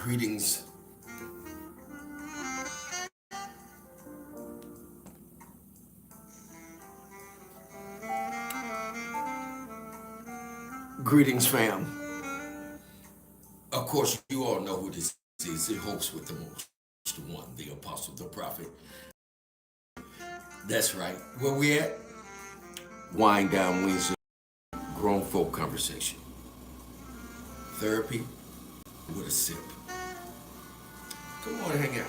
Greetings. Greetings, fam. Of course, you all know who this is. The host with the most, the one, the apostle, the prophet. That's right. Where we at? Wind Down Wednesday, grown folk conversation. Therapy with a sip. Come on, hang out.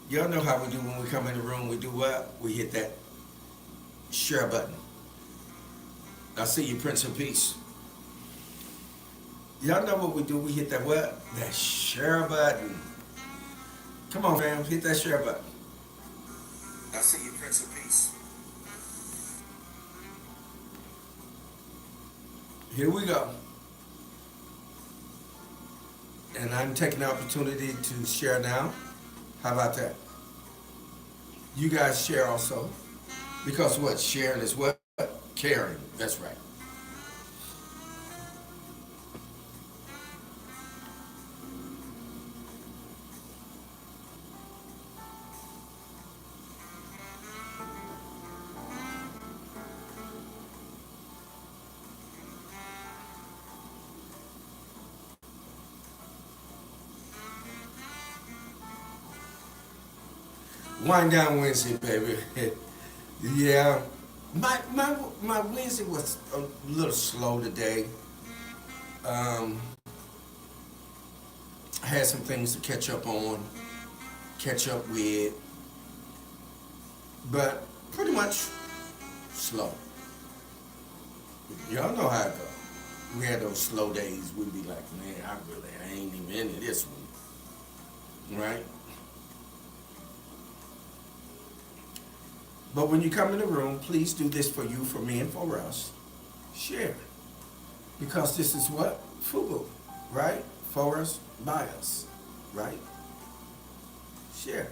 Y'all know how we do when we come in the room. We do what? We hit that share button. I see you, Prince of Peace. Y'all know what we do. We hit that what? That share button. Come on, fam. Hit that share button. I see you, Prince of Peace. Here we go. And I'm taking the opportunity to share now. How about that? You guys share also. Because what? Sharing is what? Caring. That's right. Wind Down Wednesday, baby. Yeah. My Wednesday was a little slow today. I had some things to catch up on, catch up with, but pretty much slow. Y'all know how it go. We had those slow days. We'd be like, man, I ain't even into this one, right? But when you come in the room, please do this for you, for me, and for us. Share. Because this is what? FUBU, right? For us, by us, right? Share.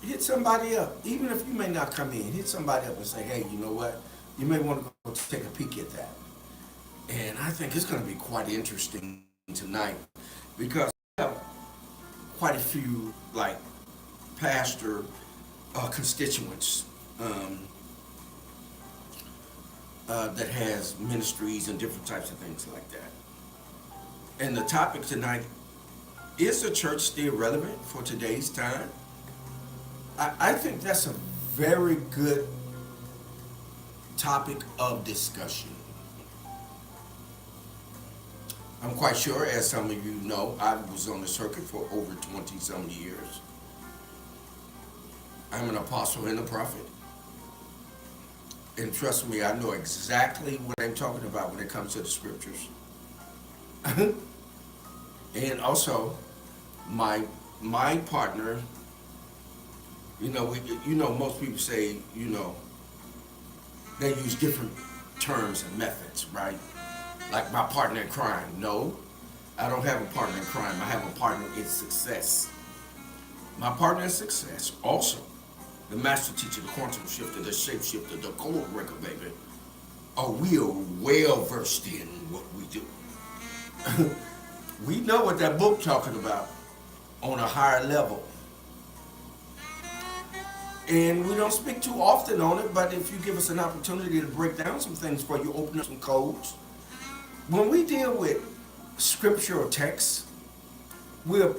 Hit somebody up. Even if you may not come in, hit somebody up and say, hey, you know what? You may want to go take a peek at that. And I think it's going to be quite interesting tonight because we have quite a few, like, pastor constituents that has ministries and different types of things like that. And the topic tonight, is the church still relevant for today's time? I think that's a very good topic of discussion. I'm quite sure, as some of you know, I was on the circuit for over 20 some years. I'm an apostle and a prophet. And trust me, I know exactly what I'm talking about when it comes to the scriptures. And also, my partner, most people say, they use different terms and methods, right? Like my partner in crime. No, I don't have a partner in crime. I have a partner in success. My partner in success also, the master teacher, the quantum shifter, the shapeshifter, the code breaker, baby. Oh, we are well versed in what we do. We know what that book talking about on a higher level. And we don't speak too often on it, but if you give us an opportunity to break down some things for you, open up some codes. When we deal with scripture or text, we're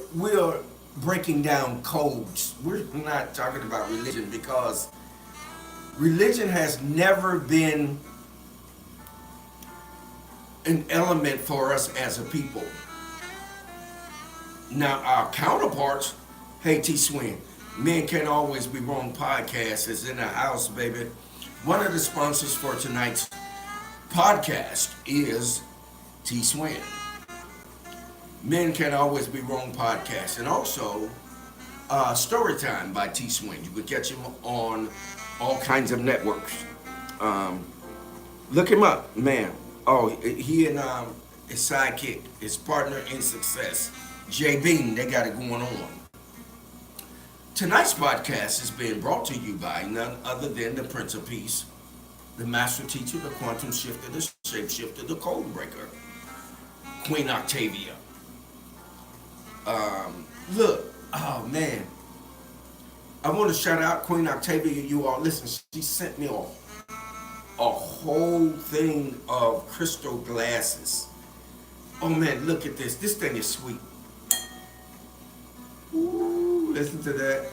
breaking down codes. We're not talking about religion because religion has never been an element for us as a people. Now, our counterparts, hey T Swin, Men Can't Always Be Wrong podcast is in the house, baby. One of the sponsors for tonight's podcast is T Swin. Men Can't Always Be Wrong podcast, and also Storytime by T Swin. You can catch him on all kinds of networks. Look him up, man. Oh, he and his sidekick, his partner in success, Jay Bean, they got it going on. Tonight's podcast is being brought to you by none other than the Prince of Peace, the master teacher, the quantum shifter, the shapeshifter, the code breaker, Queen Octavia. Look, oh man, I want to shout out Queen Octavia. You all listen. She sent me a whole thing of crystal glasses. Oh man, look at this. This thing is sweet. Ooh, listen to that.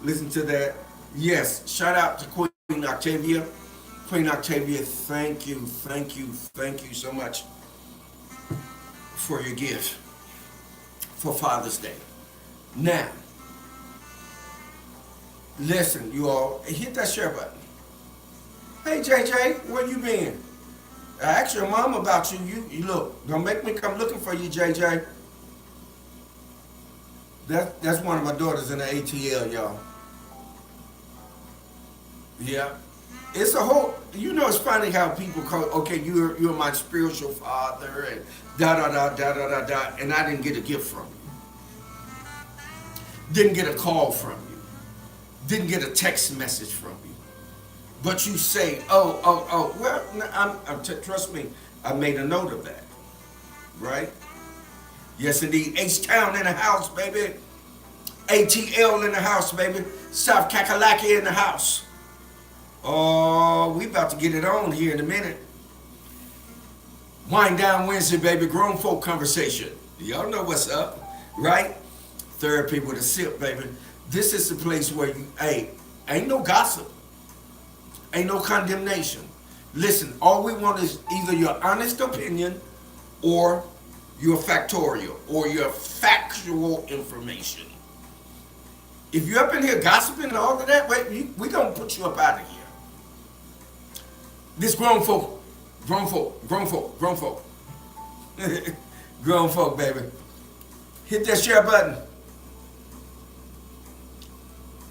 Listen to that. Yes, shout out to Queen Octavia. Queen Octavia, thank you so much for your gift for Father's Day. Now, listen, you all, hit that share button. Hey, JJ, where you been? I asked your mom about you. You look, don't make me come looking for you, JJ. That's one of my daughters in the ATL, y'all. Yeah. It's a whole, it's funny how people call, okay, you're my spiritual father, and da, and I didn't get a gift from you. Didn't get a call from you. Didn't get a text message from you. But you say, well, trust me, I made a note of that, right? Yes, indeed. H-Town in the house, baby. ATL in the house, baby. South Kakalaki in the house. Oh, we about to get it on here in a minute. Wind Down Wednesday, baby. Grown folk conversation. Y'all know what's up, right? Therapy with a sip, baby. This is the place where ain't no gossip. Ain't no condemnation. Listen, all we want is either your honest opinion or your factorial or your factual information. If you're up in here gossiping and all of that, we're going to put you up out of here. This grown folk, grown folk. Grown folk, baby. Hit that share button.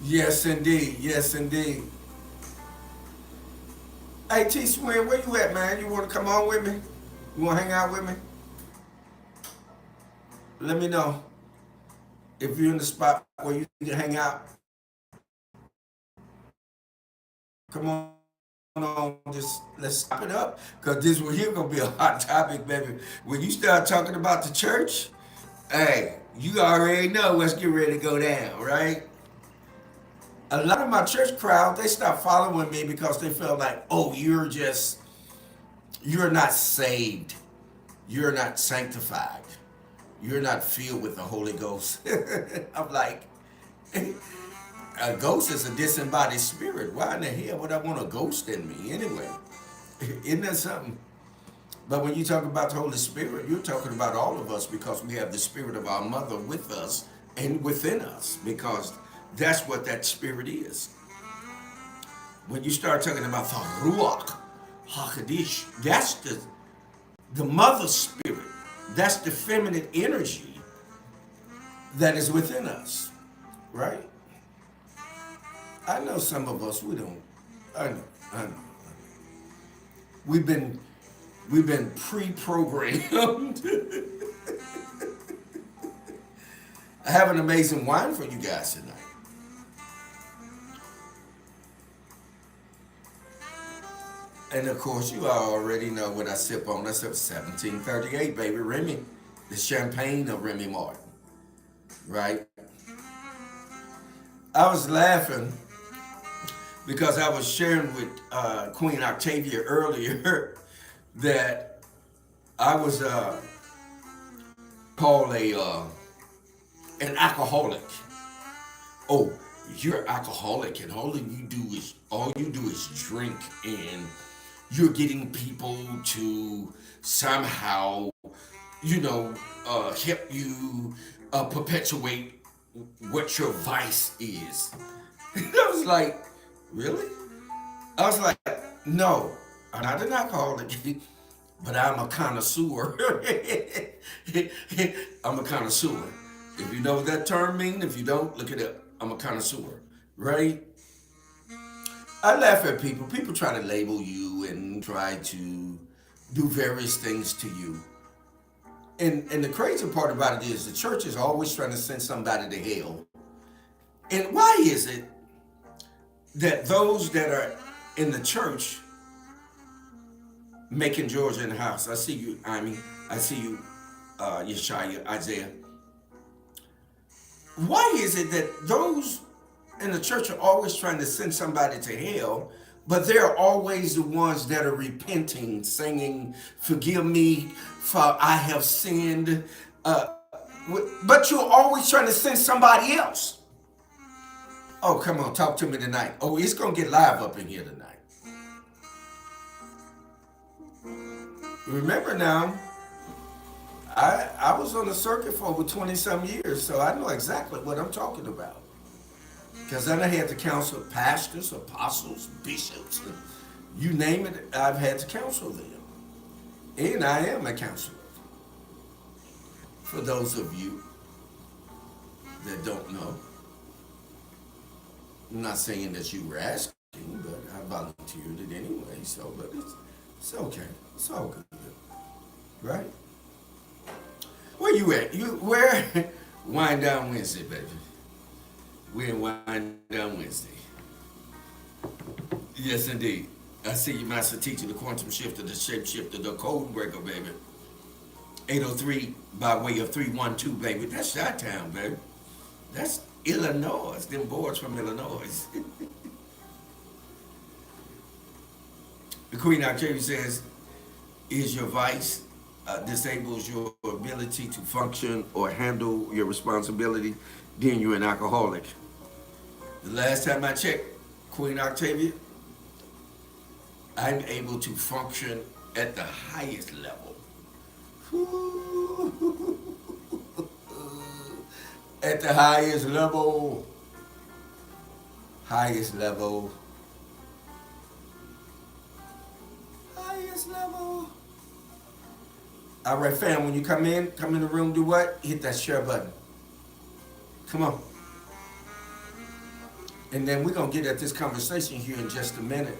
Yes, indeed. Yes, indeed. Hey, T-Swin, where you at, man? You want to come on with me? You want to hang out with me? Let me know if you're in the spot where you need to hang out. Come on, just let's stop it up, because this one here gonna be a hot topic, baby. When you start talking about the church, hey, you already know what's getting ready to go down, right? A lot of my church crowd, they stopped following me because they felt like, oh, you're not saved. You're not sanctified. You're not filled with the Holy Ghost. I'm like, a ghost is a disembodied spirit. Why in the hell would I want a ghost in me anyway? Isn't that something? But when you talk about the Holy Spirit, you're talking about all of us, because we have the spirit of our mother with us and within us, because that's what that spirit is. When you start talking about the Ruach HaKodesh, that's the mother spirit. That's the feminine energy that is within us, right? I know some of us, we don't. I know. We've been pre-programmed. I have an amazing wine for you guys tonight. And of course, you all already know what I sip on. I sip 1738, baby, Remy. The champagne of Remy Martin, right? I was laughing because I was sharing with Queen Octavia earlier that I was called an alcoholic. Oh, you're alcoholic, and all you do is drink, and you're getting people to somehow, help you perpetuate what your vice is. I was like, really? I was like, no, I'm not an alcoholic, but I'm a connoisseur. I'm a connoisseur. If you know what that term means, if you don't, look it up. I'm a connoisseur, right? I laugh at people. People try to label you and try to do various things to you. And the crazy part about it is the church is always trying to send somebody to hell. And why is it that those that are in the church Macon, Georgia in the house. I see you, Amy. I see you, Yeshaya, Isaiah. Why is it that those in the church are always trying to send somebody to hell, but they're always the ones that are repenting, singing, "Forgive me, for I have sinned." But you're always trying to send somebody else. Oh, come on, talk to me tonight. Oh, it's gonna get live up in here tonight. Remember now, I was on the circuit for over 20 some years, so I know exactly what I'm talking about. Because then I had to counsel pastors, apostles, bishops, you name it, I've had to counsel them. And I am a counselor. For those of you that don't know, I'm not saying that you were asking, but I volunteered it anyway, so, but it's okay. It's all good. Right? Where you at? Where? Wind Down Wednesday, baby. We're in Wind Down Wednesday. Yes, indeed. I see you, master teacher, the quantum shifter, the shape shifter, the code breaker, baby. 803 by way of 312, baby. That's Chi-Town, baby. That's Illinois. Them boys from Illinois. The Queen Octavia says, is your vice disables your ability to function or handle your responsibility, then you're an alcoholic. The last time I checked, Queen Octavia, I'm able to function at the highest level. At the highest level. Highest level. Highest level. All right, fam, when you come in the room, do what? Hit that share button. Come on. And then we're going to get at this conversation here in just a minute.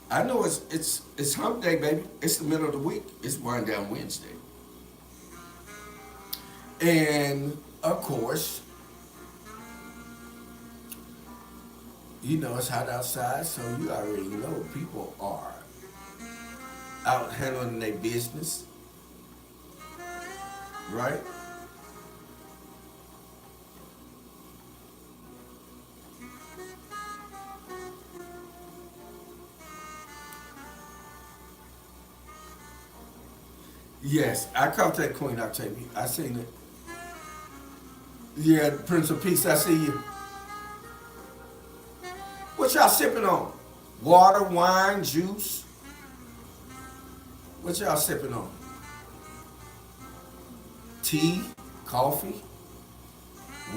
I know it's hump day, baby. It's the middle of the week. It's Wind Down Wednesday. And, of course, you know it's hot outside, so you already know people are out handling their business. Right? Yes, I caught that, Queen Octavia. I seen it. Yeah, Prince of Peace, I see you. What y'all sipping on? Water, wine, juice? What y'all sipping on? Tea, coffee,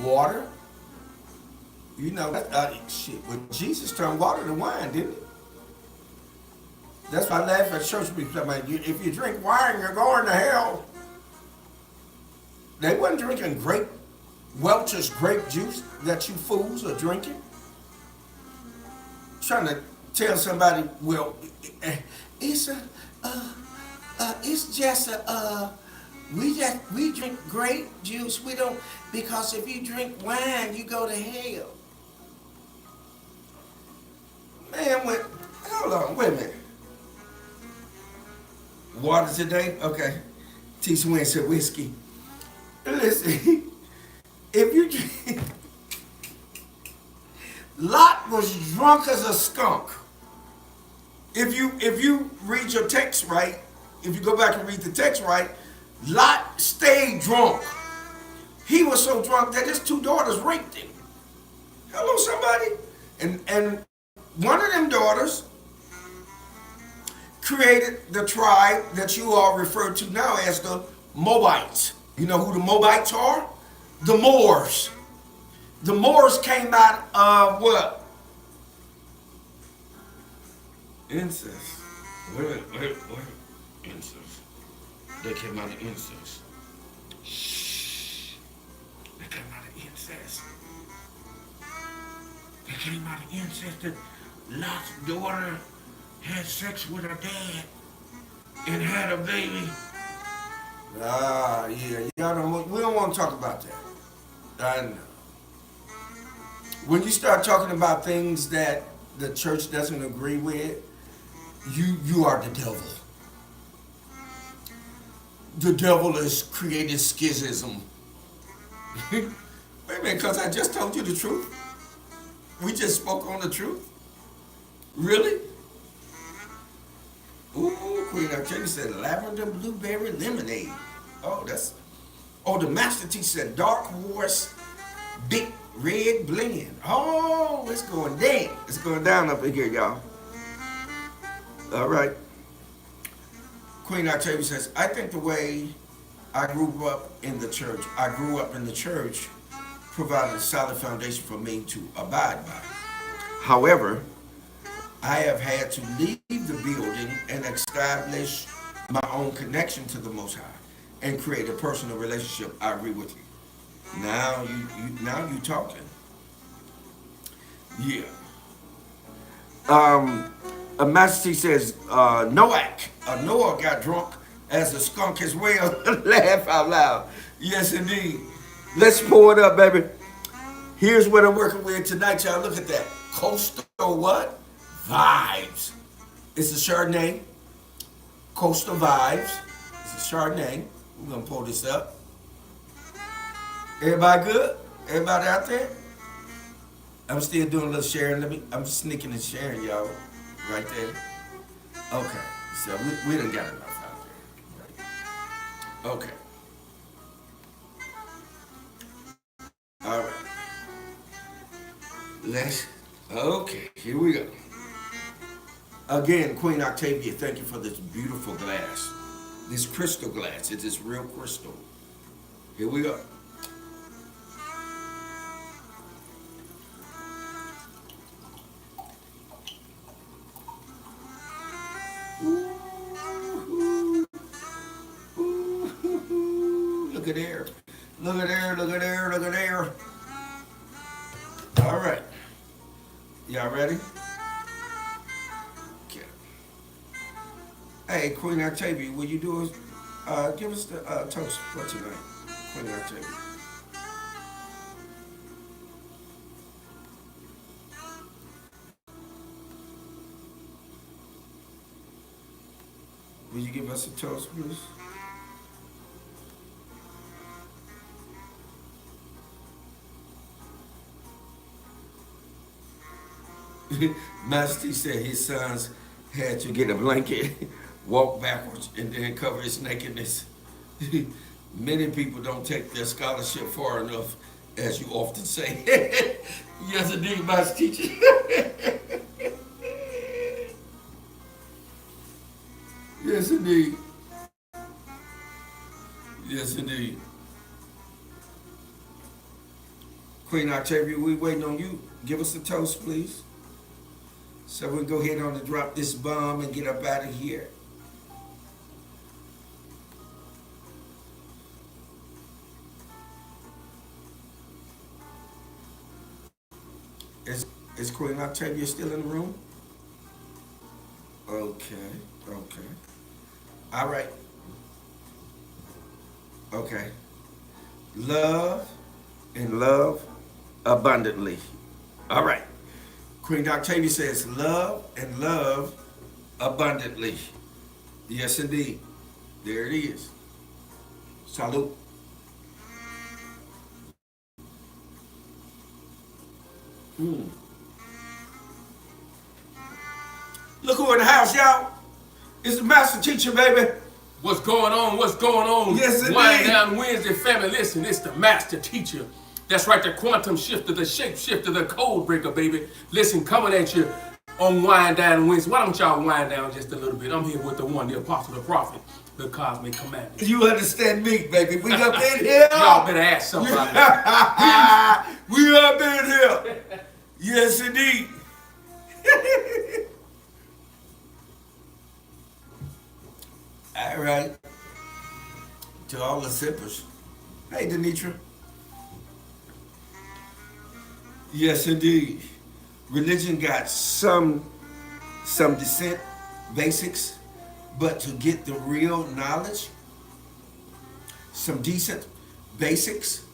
water? You know, shit, well, Jesus turned water to wine, didn't he? That's why I laugh at church people. If you drink wine, you're going to hell. They wasn't drinking Welch's grape juice that you fools are drinking. Trying to tell somebody, well, it's just we drink grape juice. We don't, because if you drink wine, you go to hell. Man, hold on, wait a minute. Water today? Okay. T. Swin said whiskey. Listen, if you drink, Lot was drunk as a skunk. If you read your text right, if you go back and read the text right, Lot stayed drunk. He was so drunk that his two daughters raped him. Hello, somebody. And one of them daughters created the tribe that you all refer to now as the Moabites. You know who the Moabites are? The Moors. The Moors came out of what? Incest. What? Incest. They came out of incest. Shh. They came out of incest. They came out of incest. That Lot's daughter had sex with her dad and had a baby. Yeah, we don't want to talk about that. I know. When you start talking about things that the church doesn't agree with, you are the devil. the devil has created schism. Wait a minute, because I just told you the truth. We just spoke on the truth. Really? Ooh, Queen Octavia said lavender blueberry lemonade. Oh, that's. Oh, the Master Teacher said dark horse big red blend. Oh, it's going down. It's going down up in here, y'all. All right. Queen Octavia says, I think the way I grew up in the church, provided a solid foundation for me to abide by. However, I have had to leave the building and establish my own connection to the Most High and create a personal relationship. I agree with you. Now you talking. Yeah. A Master T says Noah got drunk as a skunk as well. Laugh out loud. Yes, indeed. Let's pour it up, baby. Here's what I'm working with tonight, y'all. Look at that. Coastal what? Vibes. It's a Chardonnay. Coastal Vibes. It's a Chardonnay. We're going to pull this up. Everybody good? Everybody out there? I'm still doing a little sharing. I'm sneaking and sharing, y'all. Right there. Okay. So we done got enough out there. Okay. All right. Okay, here we go. Again, Queen Octavia, thank you for this beautiful glass. This crystal glass. It is real crystal. Here we go. Look at there. Look at there, look at there, look at there. All right. Y'all ready? Okay. Hey, Queen Octavia, will you do give us the toast for tonight, Queen Octavia? Will you give us a toast, please? Master T said his sons had to get a blanket, walk backwards, and then cover his nakedness. Many people don't take their scholarship far enough, as you often say. Yes, indeed, Master Teacher. Yes, indeed. Yes, indeed. Queen Octavia, we waiting on you. Give us a toast, please. So we'll go ahead on and drop this bomb and get up out of here. Is Queen Octavia still in the room? Okay, okay. All right. Okay. Love and love abundantly. All right. Queen Octavia says, love and love abundantly. Yes, indeed. There it is. Salute. Look who in the house, y'all. It's the Master Teacher, baby. What's going on? What's going on? Yes, indeed. Wind Down Wednesday, family. Listen, it's the Master Teacher. That's right, the quantum shifter, the shape shifter, the code breaker, baby. Listen, coming at you on Wind Down Wednesday. Why don't y'all wind down just a little bit? I'm here with the one, the apostle, the prophet, the cosmic commander. You understand me, baby. We up in here. Y'all better ask somebody. We up in here. Yes, indeed. All right. To all the sippers. Hey, Denitra. Yes, indeed. Religion got some descent basics, but to get the real knowledge, some decent basics,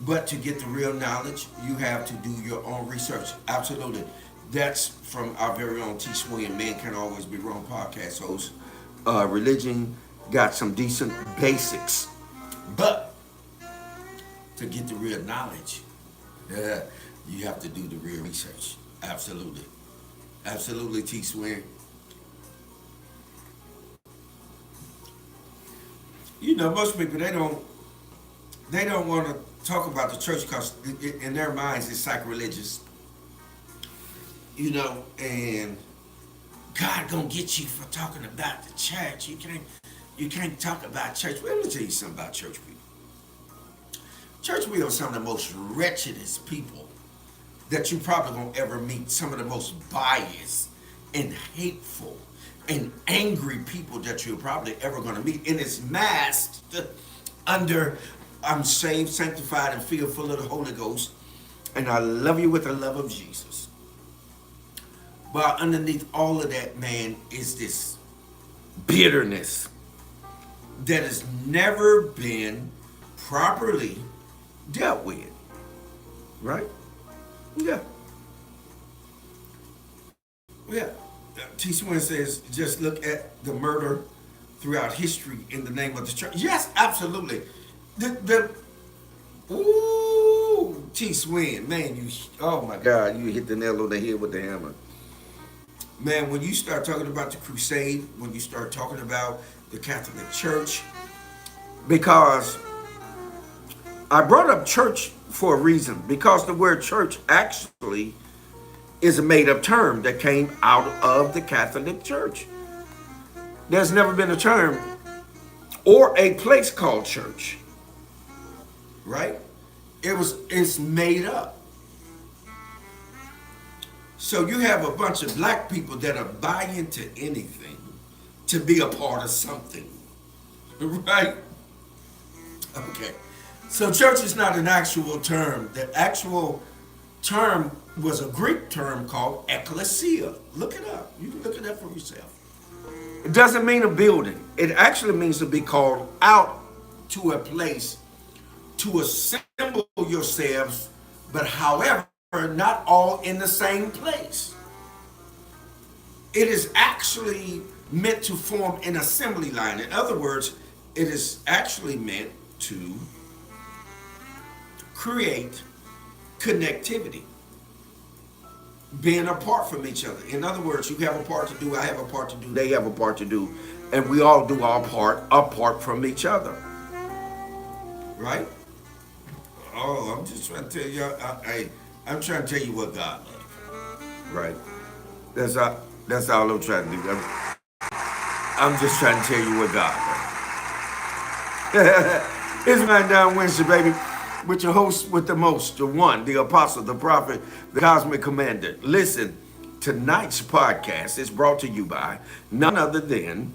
but to get the real knowledge, you have to do your own research. Absolutely. That's from our very own T. Swing, Man Can Always Be Wrong podcast host. Religion got some decent basics. But to get the real knowledge, you have to do the real research. Absolutely. Absolutely, T Swing. You know, most people they don't want to talk about the church because in their minds it's sacrilegious. You know, and God gonna get you for talking about the church. You can't talk about church. Well, let me tell you something about church people. Church people are some of the most wretchedest people that you probably gonna ever meet. Some of the most biased and hateful and angry people that you're probably ever gonna meet. And it's masked under I'm saved, sanctified, and filled full of the Holy Ghost. And I love you with the love of Jesus. But underneath all of that, man, is this bitterness that has never been properly dealt with. Right? Yeah. Yeah. T. Swin says, just look at the murder throughout history in the name of the church. Yes, absolutely. Ooh, T. Swin, man, oh my God, you hit the nail on the head with the hammer. Man, when you start talking about the crusade, when you start talking about the Catholic Church, because I brought up church for a reason, because the word church actually is a made-up term that came out of the Catholic Church. There's never been a term or a place called church, right? It's made up. So you have a bunch of black people that are buying into anything to be a part of something, right? Okay. So church is not an actual term. The actual term was a Greek term called ecclesia. Look it up. You can look it up for yourself. It doesn't mean a building. It actually means to be called out to a place to assemble yourselves, but however, not all in the same place. It is actually meant to form an assembly line. In other words, it is actually meant to create connectivity, being apart from each other. In other words, you have a part to do, I have a part to do, they have a part to do, and we all do our part apart from each other. Right? Oh, I'm just trying to tell you, I'm trying to tell you what God loves. Right? That's all I'm trying to do. I'm just trying to tell you what God loves. It's Man Down Wednesday, baby, with your host with the most, the one, the apostle, the prophet, the cosmic commander. Listen, tonight's podcast is brought to you by none other than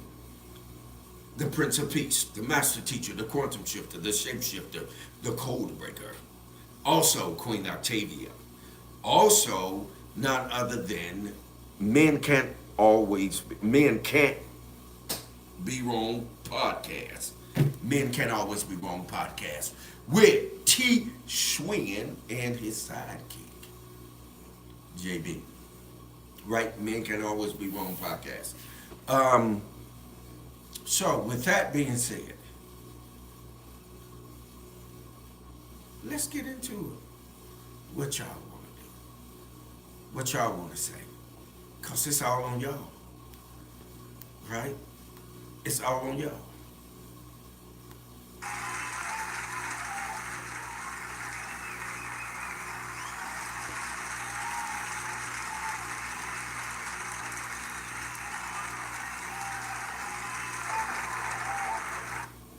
the Prince of Peace, the master teacher, the quantum shifter, the shapeshifter, the code breaker. Also, Queen Octavia. Also, none other than Men Can't Be Wrong podcast. Men Can't Always Be Wrong podcast with T. Swin and his sidekick, JB. Right? Men Can't Always Be Wrong podcast. So, with that being said, let's get into it. What y'all want to do? What y'all want to say? Because it's all on y'all. Right? It's all on y'all.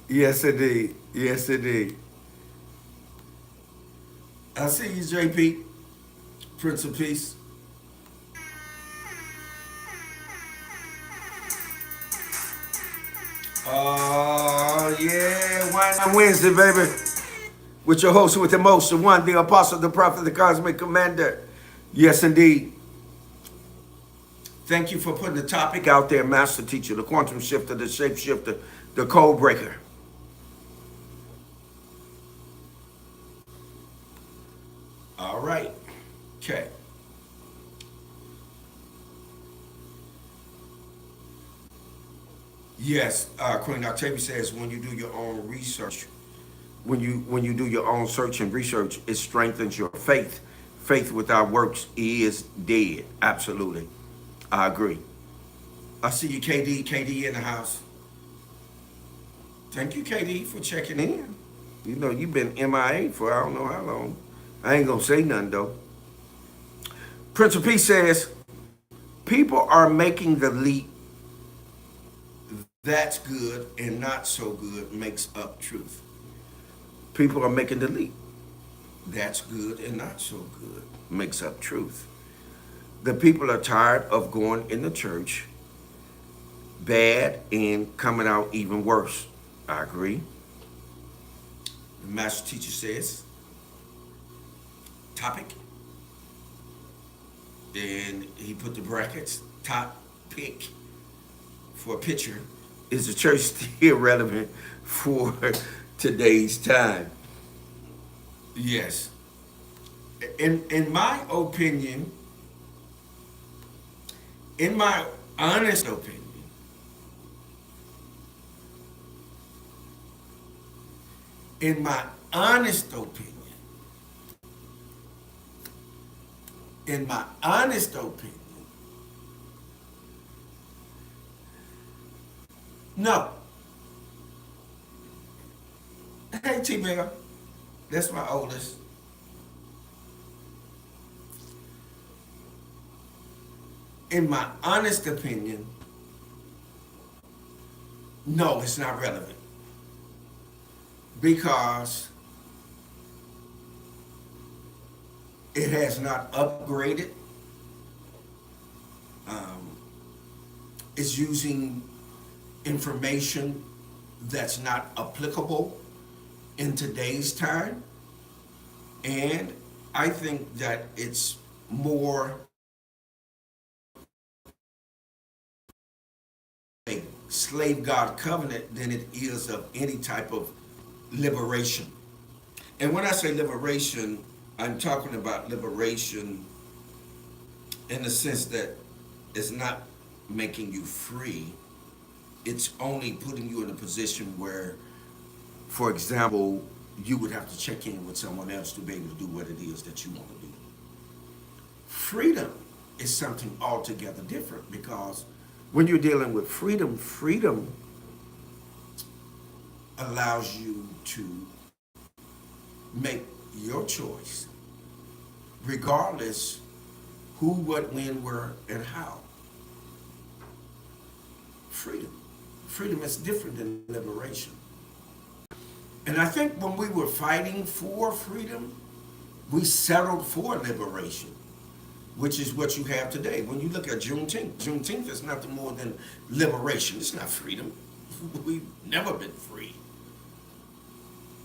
Yes, indeed. Yes, indeed. I see you, JP, Prince of Peace. Oh, yeah. Wine Wednesday, baby. With your host with the most, the one, the apostle, the prophet, the cosmic commander. Yes, indeed. Thank you for putting the topic out there, master teacher, the quantum shifter, the shapeshifter, the code breaker. All right. Okay. Yes, Queen Octavia says when you do your own research, when you do your own search and research, it strengthens your faith. Faith without works is dead. Absolutely, I agree. I see you, KD. KD in the house. Thank you, KD, for checking in. You know you've been MIA for I don't know how long. I ain't gonna say nothing though. Prince of Peace says people are making the leap. That's good and not so good makes up truth. People are making the leap. That's good and not so good makes up truth. The people are tired of going in the church bad and coming out even worse. I agree. The master teacher says, topic. And he put the brackets, top pick for a picture. Is the church still relevant for today's time? Yes. In my opinion, in my honest opinion, in my honest opinion, in my honest opinion, no. Hey, T-Bell, that's my oldest. In my honest opinion, no, it's not relevant. Because it has not upgraded. It's using information that's not applicable in today's time. And I think that it's more a slave God covenant than it is of any type of liberation. And when I say liberation, I'm talking about liberation in the sense that it's not making you free. It's only putting you in a position where, for example, you would have to check in with someone else to be able to do what it is that you want to do. Freedom is something altogether different, because when you're dealing with freedom, freedom allows you to make your choice, regardless who, what, when, where, and how. Freedom. Freedom is different than liberation. And I think when we were fighting for freedom, we settled for liberation, which is what you have today. When you look at Juneteenth, Juneteenth is nothing more than liberation. It's not freedom. We've never been free.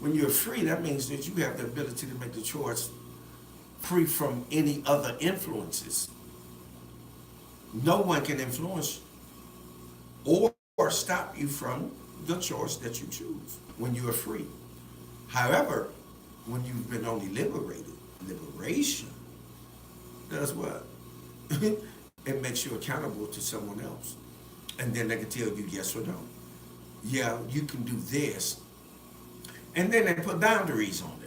When you're free, that means that you have the ability to make the choice free from any other influences. No one can influence or stop you from the choice that you choose when you are free. However, when you've been only liberated, liberation does what? It makes you accountable to someone else. And then they can tell you yes or no. Yeah, you can do this. And then they put boundaries on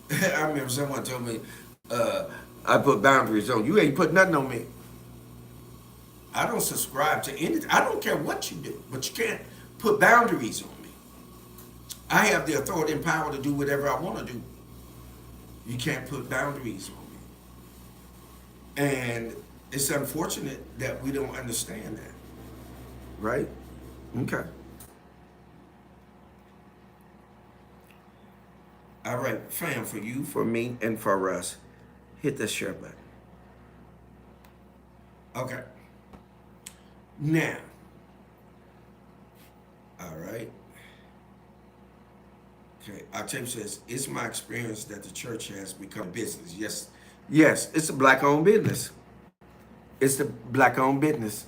it. I remember someone told me, I put boundaries on you. Ain't put nothing on me. I don't subscribe to anything. I don't care what you do, but you can't put boundaries on me. I have the authority and power to do whatever I want to do. You can't put boundaries on me. And it's unfortunate that we don't understand that. Right? Okay. All right, fam, for you, for me, and for us, hit the share button. Okay. Now, all right. Okay, Octavia says, it's my experience that the church has become business. Yes, yes, it's a black-owned business. It's the black-owned business.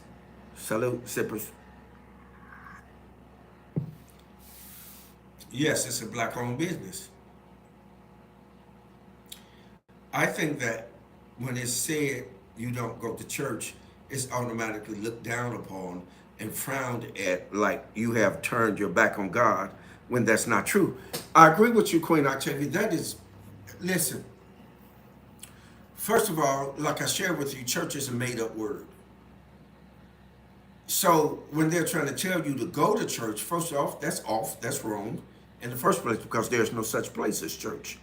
Salute, sippers. Yes, it's a black-owned business. I think that when it's said you don't go to church, it's automatically looked down upon and frowned at like you have turned your back on God when that's not true. I agree with you, Queen Octavia. That is, listen, first of all, like I shared with you, church is a made up word. So when they're trying to tell you to go to church, first off, that's wrong in the first place because there's no such place as church.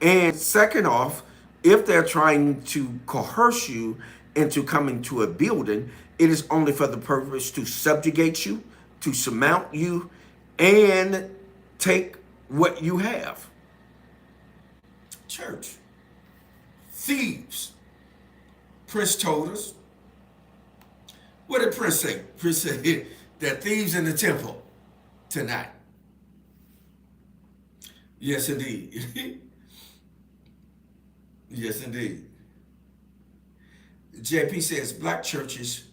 And second off, if they're trying to coerce you into coming to a building, it is only for the purpose to subjugate you, to surmount you, and take what you have. Church. Thieves. Prince told us. What did Prince say? Prince said that thieves in the temple tonight. Yes, indeed. Yes, indeed. JP says black churches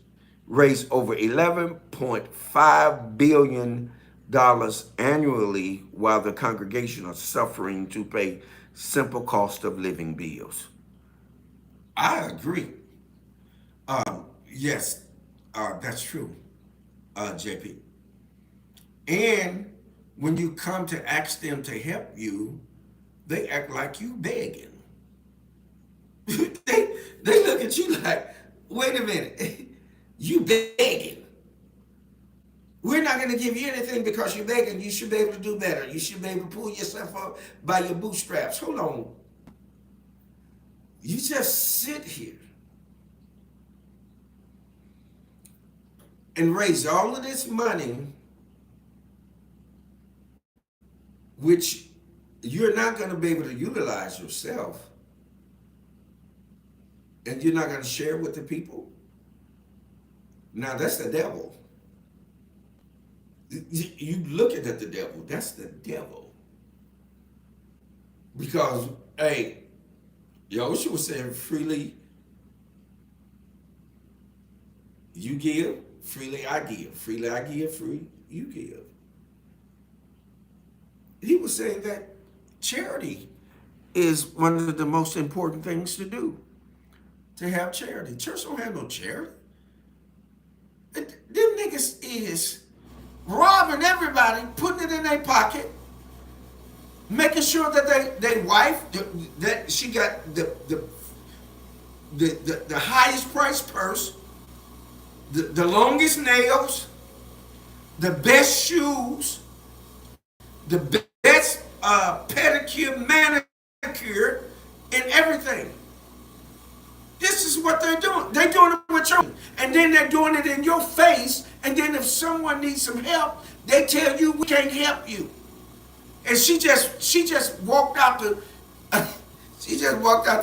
raise over $11.5 billion annually while the congregation are suffering to pay simple cost of living bills. I agree. Yes, that's true, JP. And when you come to ask them to help you, they act like you begging. they look at you like, wait a minute, you begging. We're not going to give you anything because you're begging. You should be able to do better. You should be able to pull yourself up by your bootstraps. Hold on. You just sit here and raise all of this money, which you're not going to be able to utilize yourself, and you're not going to share with the people. Now that's the devil. You looking at the devil. That's the devil. Because, hey, Yahushua was saying freely you give, freely I give. Freely I give, free you give. He was saying that charity is one of the most important things to do. To have charity. Church don't have no charity. Them niggas is robbing everybody, putting it in their pocket, making sure that they wife, that she got the highest price purse, the longest nails, the best shoes, the best pedicure, manicure, and everything. This is what they're doing. They're doing it with you. And then they're doing it in your face. And then if someone needs some help, they tell you we can't help you. And she just walked out the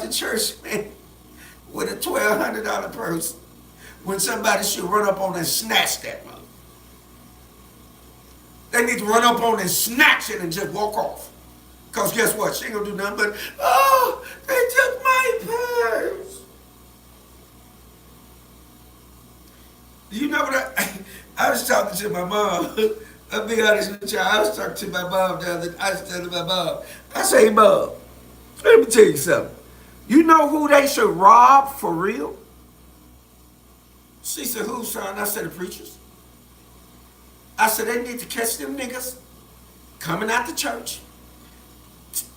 church, man, with a $1,200 purse when somebody should run up on and snatch that mother. They need to run up on and snatch it and just walk off. Because guess what? She ain't gonna do nothing but, oh, they took my purse. You know what I was talking to my mom. I'll be honest with you. I was talking to my mom the other day. I was telling my mom. I say, hey, Mom, let me tell you something. You know who they should rob for real? She said, who, son? I said, the preachers. I said, they need to catch them niggas coming out the church,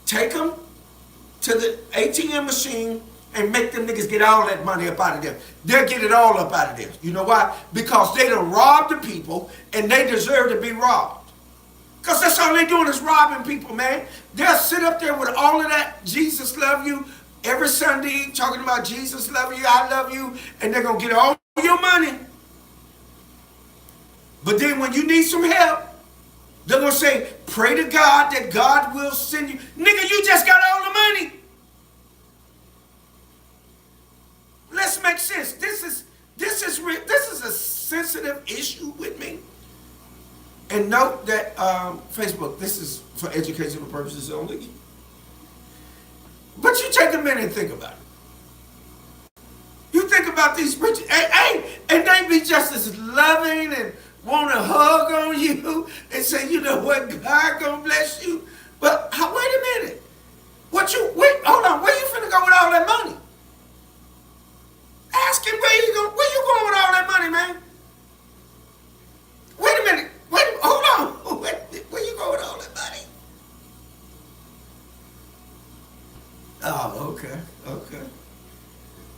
take them to the ATM machine, and make them niggas get all that money up out of them. They'll get it all up out of them. You know why? Because they done robbed the people, and they deserve to be robbed. Because that's all they doing is robbing people, man. They'll sit up there with all of that Jesus love you every Sunday, talking about Jesus love you, I love you, and they're going to get all your money. But then when you need some help, they're going to say, pray to God that God will send you. Nigga, you just got all the money. Let's make sense. This is a sensitive issue with me. And note that Facebook, this is for educational purposes only. But you take a minute and think about it. You think about these preachers, and they be just as loving and want to hug on you and say, you know what, God gonna bless you. But wait a minute. Hold on, where you finna go with all that money? Ask him where you going with all that money, man. Wait a minute. Hold on. Where you going on it, buddy? Oh, okay. Okay.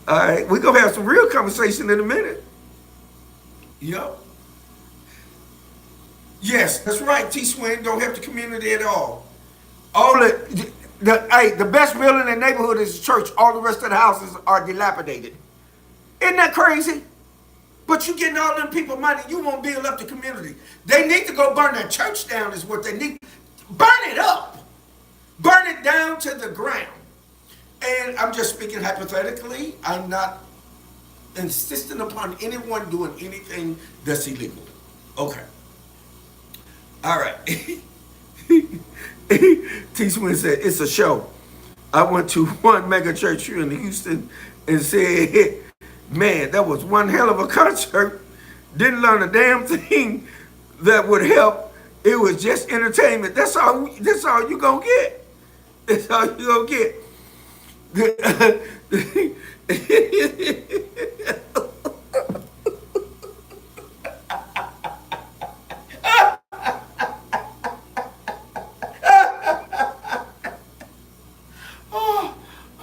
All right. We're going to have some real conversation in a minute. Yep. Yes, that's right. T-Swing don't help the community at all. All the best building in the neighborhood is the church. All the rest of the houses are dilapidated. Isn't that crazy? But you getting all them people money, you won't build up the community. They need to go burn that church down is what they need. Burn it up. Burn it down to the ground. And I'm just speaking hypothetically. I'm not insisting upon anyone doing anything that's illegal. Okay. All right. T-Swin said, it's a show. I went to one mega church here in Houston and said, man, that was one hell of a concert. Didn't learn a damn thing that would help. It was just entertainment. That's all you gonna get. That's all you gonna get.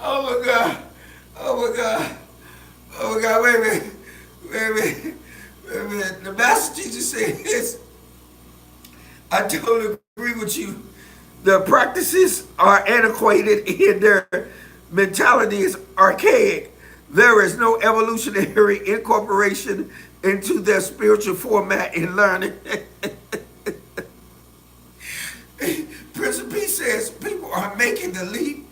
Oh my God. Oh my God. Oh my God, wait a minute. The master teacher says, I totally agree with you. The practices are antiquated and their mentality is archaic. There is no evolutionary incorporation into their spiritual format in learning. Prince of Peace says people are making the leap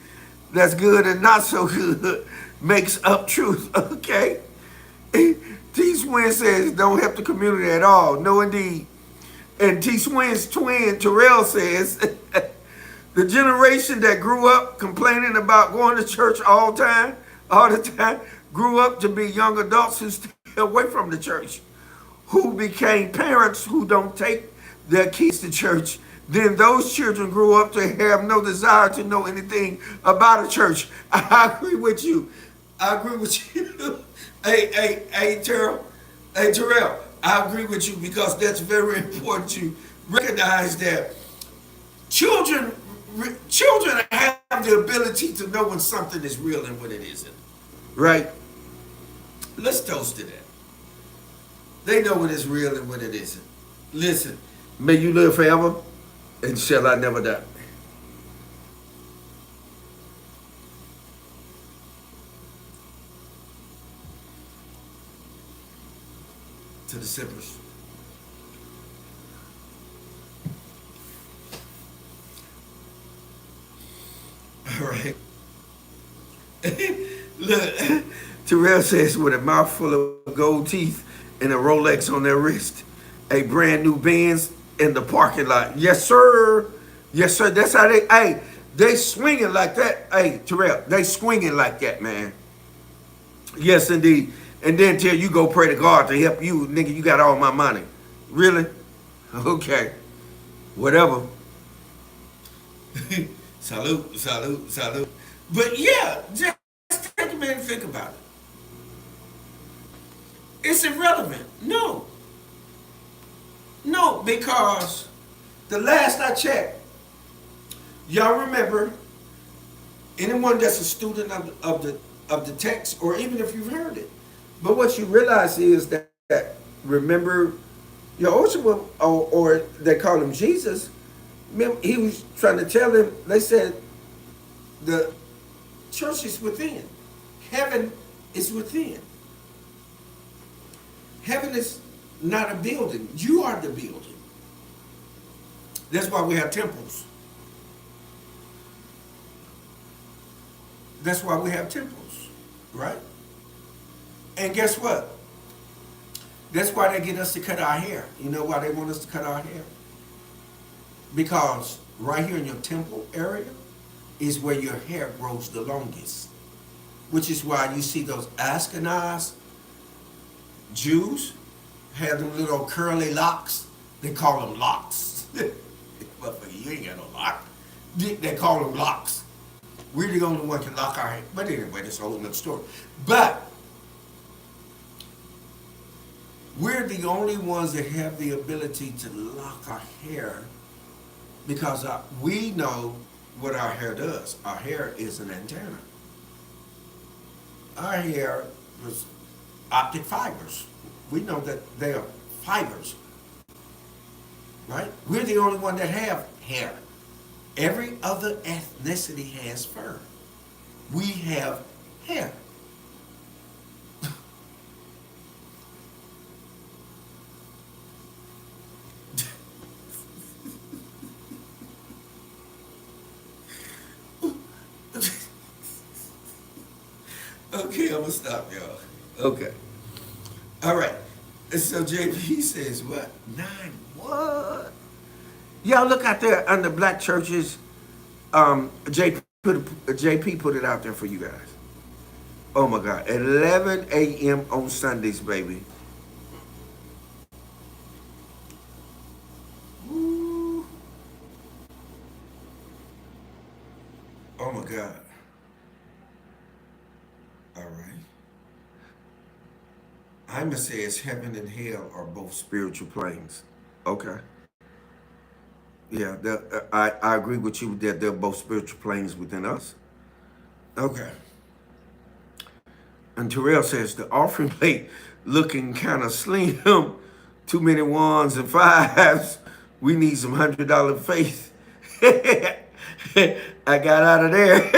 that's good and not so good makes up truth. Okay. T-Swin says don't help the community at all. No, indeed. And T-Swin's twin, Terrell, says the generation that grew up complaining about going to church all the time, grew up to be young adults who stay away from the church, who became parents who don't take their kids to church. Then those children grew up to have no desire to know anything about a church. I agree with you. I agree with you. Hey, Terrell. Hey, Terrell. I agree with you because that's very important to recognize that children have the ability to know when something is real and when it isn't. Right? Let's toast to that. They know when it's real and when it isn't. Listen, may you live forever and shall I never die. To the sippers. All right. Look, Terrell says with a mouthful of gold teeth and a Rolex on their wrist, a brand new Benz in the parking lot. Yes, sir. Yes, sir. That's how they swinging like that. Hey, Terrell, they swinging like that, man. Yes, indeed. And then tell you go pray to God to help you, nigga, you got all my money. Really? Okay. Whatever. Salute. But yeah, just take a minute and think about it. It's irrelevant. No, because the last I checked, y'all remember, anyone that's a student of the text, or even if you've heard it, but what you realize is that remember, Yahushua, or they call him Jesus, he was trying to tell them, they said, the church is within. Heaven is within. Heaven is not a building. You are the building. That's why we have temples. That's why we have temples, right? And guess what? That's why they get us to cut our hair. You know why they want us to cut our hair? Because right here in your temple area is where your hair grows the longest. Which is why you see those Ashkenaz Jews have them little curly locks. They call them locks. But you ain't got no lock. They call them locks. We're the only one can lock our hair. But anyway, that's a whole nother story. But We're the only ones that have the ability to lock our hair because we know what our hair does. Our hair is an antenna. Our hair is optic fibers. We know that they are fibers, right? We're the only one that have hair. Every other ethnicity has fur. We have hair. Okay, I'm gonna stop, y'all. Okay. All right. So JP says, what? 9 what? Y'all look out there under black churches. JP put it out there for you guys. Oh my God. 11 a.m. on Sundays, baby. Ooh. Oh my God. All right. Ima says heaven and hell are both spiritual planes. Okay. Yeah, I agree with you that they're both spiritual planes within us. Okay. And Terrell says the offering plate looking kind of slim. Too many ones and fives. We need some $100 faith. I got out of there.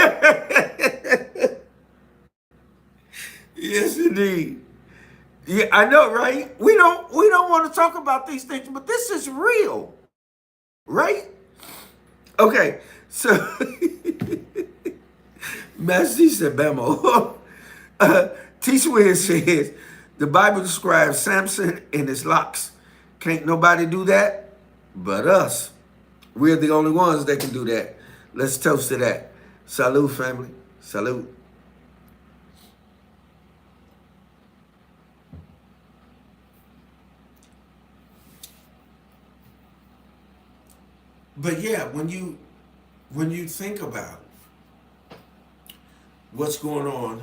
Yes, indeed. Yeah, I know, right? We don't want to talk about these things, but this is real, right? Okay, so Master said, Bamo. T. Swin says the Bible describes Samson and his locks. Can't nobody do that but us. We're the only ones that can do that. Let's toast to that. Salute, family. Salute. But yeah, when you think about what's going on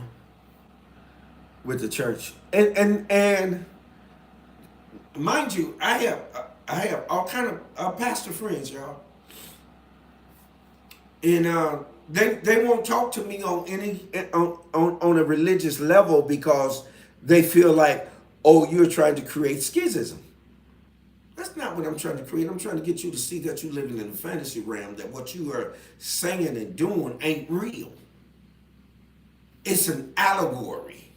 with the church, and mind you, I have all kind of pastor friends, y'all, and they won't talk to me on any on a religious level because they feel like, oh, you're trying to create schism. That's not what I'm trying to create. I'm trying to get you to see that you're living in a fantasy realm, that what you are saying and doing ain't real. It's an allegory.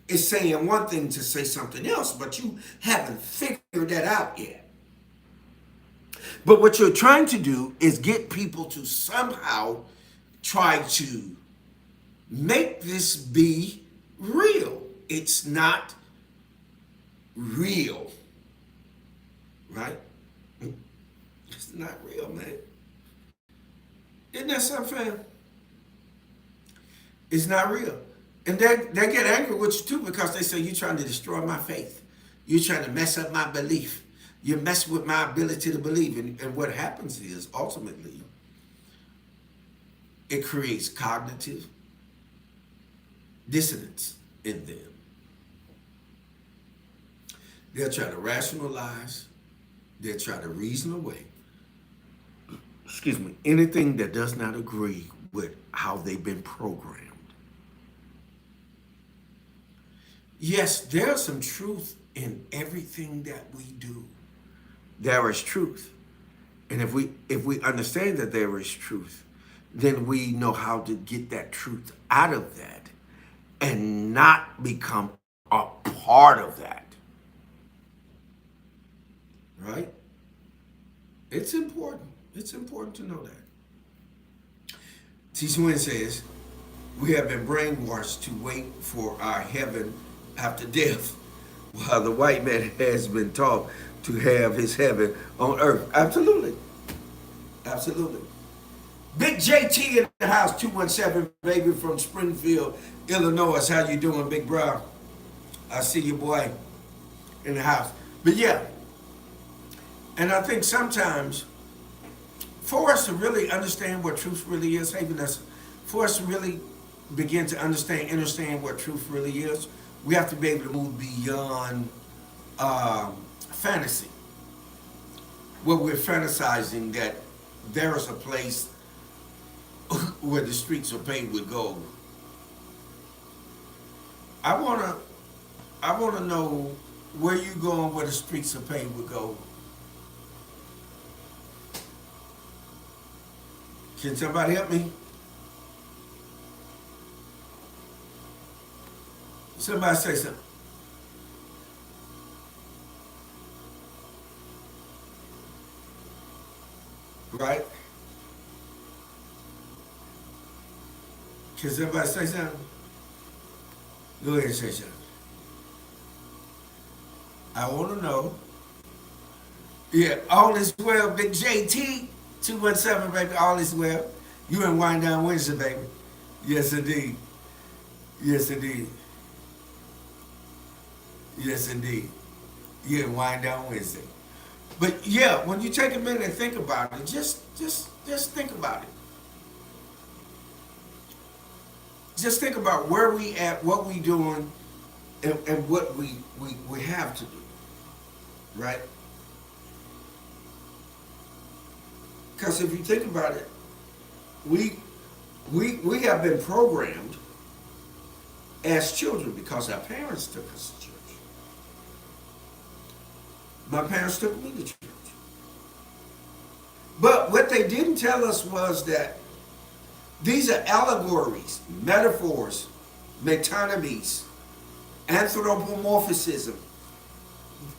It's saying one thing to say something else, but you haven't figured that out yet. But what you're trying to do is get people to somehow try to make this be real. It's not real. Right? It's not real, man. Isn't that something, fam? It's not real. And they get angry with you too because they say you're trying to destroy my faith. You're trying to mess up my belief. You mess with my ability to believe. And what happens is, ultimately, it creates cognitive dissonance in them. They'll try to rationalize. They'll try to reason away, anything that does not agree with how they've been programmed. Yes, there's some truth in everything that we do. There is truth. And if we understand that there is truth, then we know how to get that truth out of that and not become a part of that. Right? It's important. It's important to know that. T. Swin says, we have been brainwashed to wait for our heaven after death, while the white man has been taught to have his heaven on earth. Absolutely. Absolutely. Big JT in the house, 217, baby, from Springfield, Illinois. How you doing, big bro? I see you, boy, in the house. But yeah, and I think sometimes for us to really understand what truth really is, for us to really begin to understand what truth really is, we have to be able to move beyond fantasy, where we're fantasizing that there is a place where the streets are paved with gold. I wanna know where you going where the streets are paved with gold. Can somebody help me? Somebody say something. Right? Can somebody say something? Go ahead and say something. I want to know. Yeah, all is well, Big JT 217, baby. All is well. You in Wind Down Wednesday, baby. Yes, indeed. Yes, indeed. Yes, indeed. You in Wind Down Wednesday. But yeah, when you take a minute and think about it, just think about it. Just think about where we at, what we doing, and what we have to do. Right? Because if you think about it, we have been programmed as children because our parents took us to church. My parents took me to church. But what they didn't tell us was that these are allegories, metaphors, metonymies, anthropomorphism.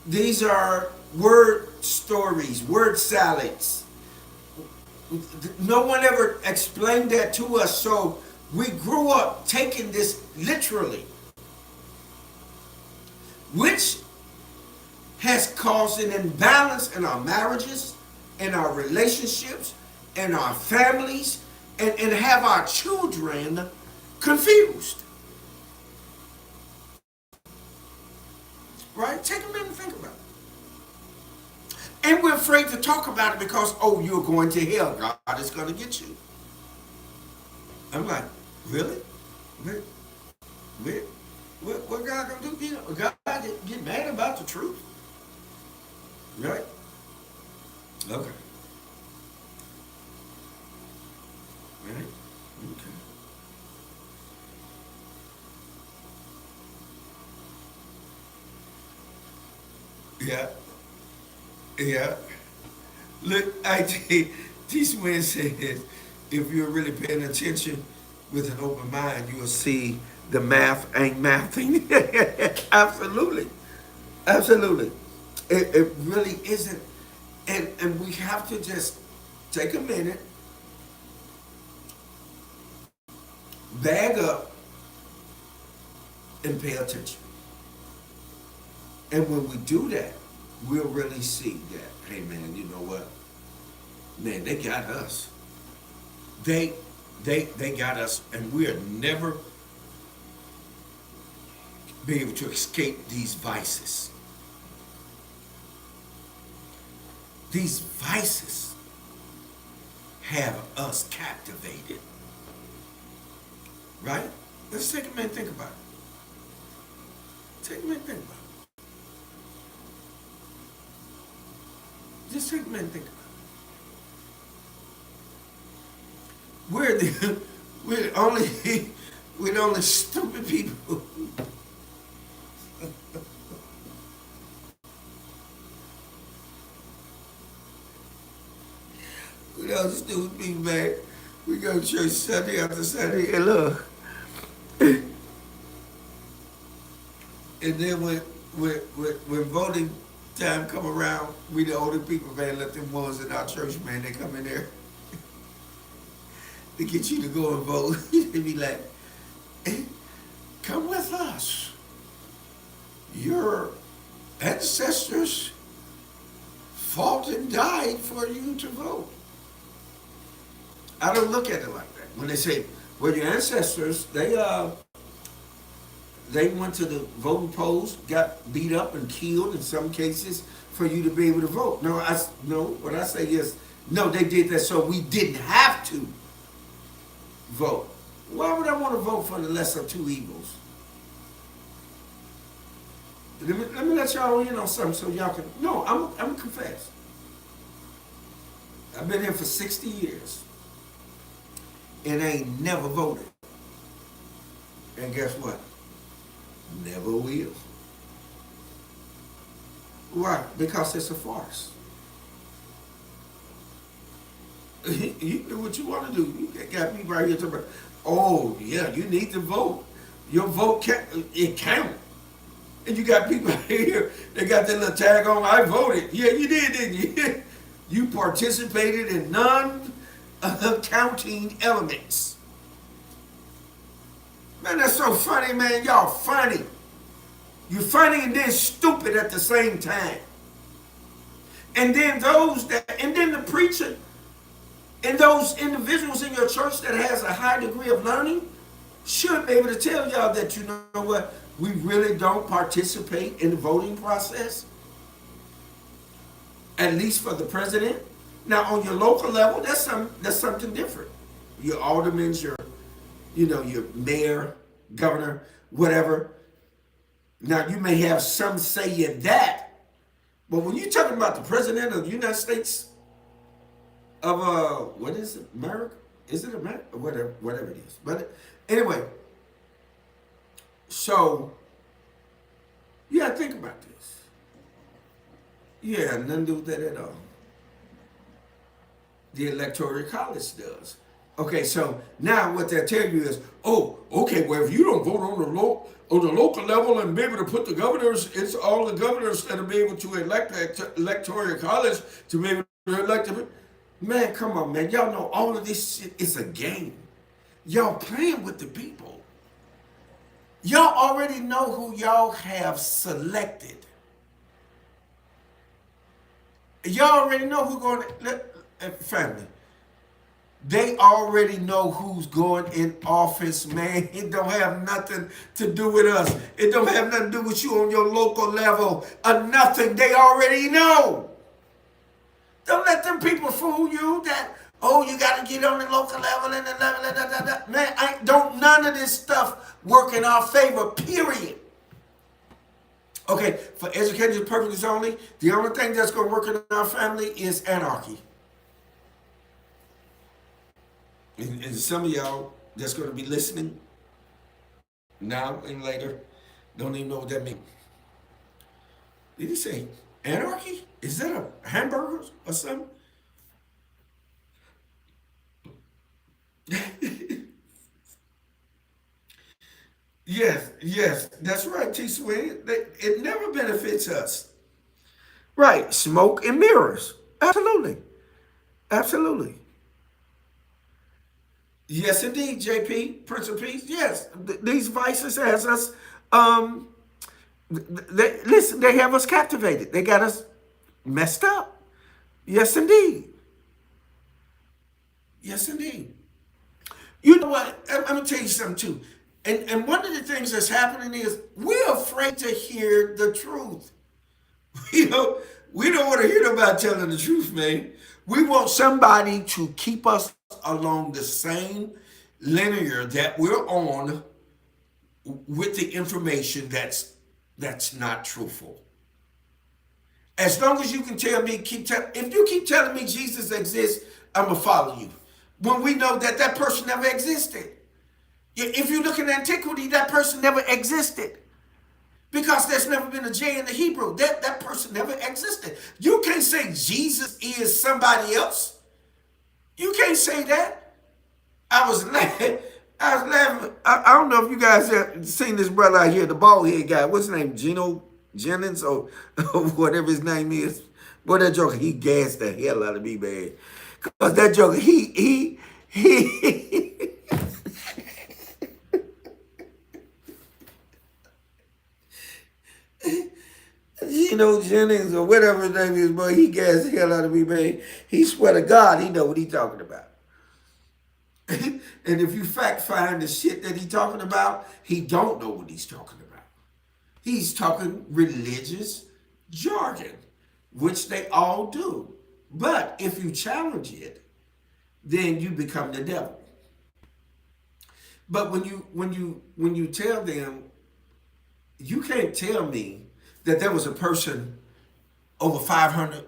These are word stories, word salads. No one ever explained that to us, so we grew up taking this literally, which has caused an imbalance in our marriages, in our relationships, in our families, and have our children confused. Right? Take a minute and think about it. And we're afraid to talk about it because, oh, you're going to hell. God is going to get you. I'm like, really? What God going to do? You know, God get mad about the truth? Right? Okay. Right? Okay. Yeah. Yeah. Look, T-Swin says, if you're really paying attention with an open mind, you will see the math ain't mathing. Absolutely. Absolutely. It really isn't. And we have to just take a minute, bag up, and pay attention. And when we do that, we'll really see that, hey man, you know what? Man, they got us. They got us, and we'll never be able to escape these vices. These vices have us captivated. Right? Let's take a minute and think about it. Take a minute and think about it. Just take a minute and think about it. We're the only stupid people. We're the only stupid people, man. We go to church Sunday after Sunday, and look. And then when voting time come around, we the older people, man, let them ones in our church, man, they come in there. They get you to go and vote. They be like, hey, come with us. Your ancestors fought and died for you to vote. I don't look at it like that. When they say, well, your ancestors, they went to the voting polls, got beat up and killed in some cases for you to be able to vote. No, what I say is, no, they did that so we didn't have to vote. Why would I want to vote for the lesser of two evils? let me let y'all in on something so y'all can. No, I'm confess. I've been here for 60 years and I ain't never voted. And guess what? Never will. Why? Because it's a farce. You do what you want to do. You got me right here talking about, oh yeah, you need to vote. Your vote it count. And you got people here, they got that little tag on, I voted. Yeah, you did, didn't you? You participated in non-counting elements. Man, that's so funny, man. Y'all funny. You're funny and then stupid at the same time. And then the preacher and those individuals in your church that has a high degree of learning should be able to tell y'all that, you know what, we really don't participate in the voting process, at least for the president. Now, on your local level, that's something different. Your aldermen, your mayor, governor, whatever. Now, you may have some say in that, but when you're talking about the president of the United States of what is it, America? Is it America? Whatever it is. But anyway, so you gotta think about this. Yeah, nothing to do with that at all. The Electoral College does. Okay, so now what they'll tell you is, oh, okay, well, if you don't vote on the local level and be able to put the governors, it's all the governors that will be able to elect the Electoral College to be able to elect them. Man, come on, man. Y'all know all of this shit is a game. Y'all playing with the people. Y'all already know who y'all have selected. Y'all already know who's going to, family. They already know who's going in office, man. It don't have nothing to do with us. It don't have nothing to do with you on your local level or nothing. They already know. Don't let them people fool you that, oh, you got to get on the local level and the level. Man, don't none of this stuff work in our favor, period. Okay, for educational purposes only, the only thing that's going to work in our family is anarchy. And some of y'all that's going to be listening now and later don't even know what that means. Did he say anarchy? Is that a hamburger or something? Yes, that's right, T. Swing. It never benefits us. Right, smoke and mirrors. Absolutely. Yes, indeed, JP, Prince of Peace. Yes, these vices has us. They have us captivated. They got us messed up. Yes, indeed. You know what? I'm gonna tell you something too. And one of the things that's happening is we're afraid to hear the truth. We don't want to hear nobody telling the truth, man. We want somebody to keep us along the same linear that we're on with the information that's not truthful. As long as you can tell me, if you keep telling me Jesus exists, I'm going to follow you. When we know that person never existed. If you look in antiquity, that person never existed. Because there's never been a J in the Hebrew. That person never existed. You can't say Jesus is somebody else. You can't say that. I was laughing. I don't know if you guys have seen this brother out here, the bald head guy. What's his name? Geno Jennings or whatever his name is. Boy, that joker, he gassed the hell out of me, man. Because that joker, he Geno Jennings or whatever his name is, boy, he gassed the hell out of me, man. He swear to God, he know what he talking about. And if you fact find the shit that he talking about, he don't know what he's talking about. He's talking religious jargon, which they all do. But if you challenge it, then you become the devil. But when you tell them, you can't tell me, that there was a person over 500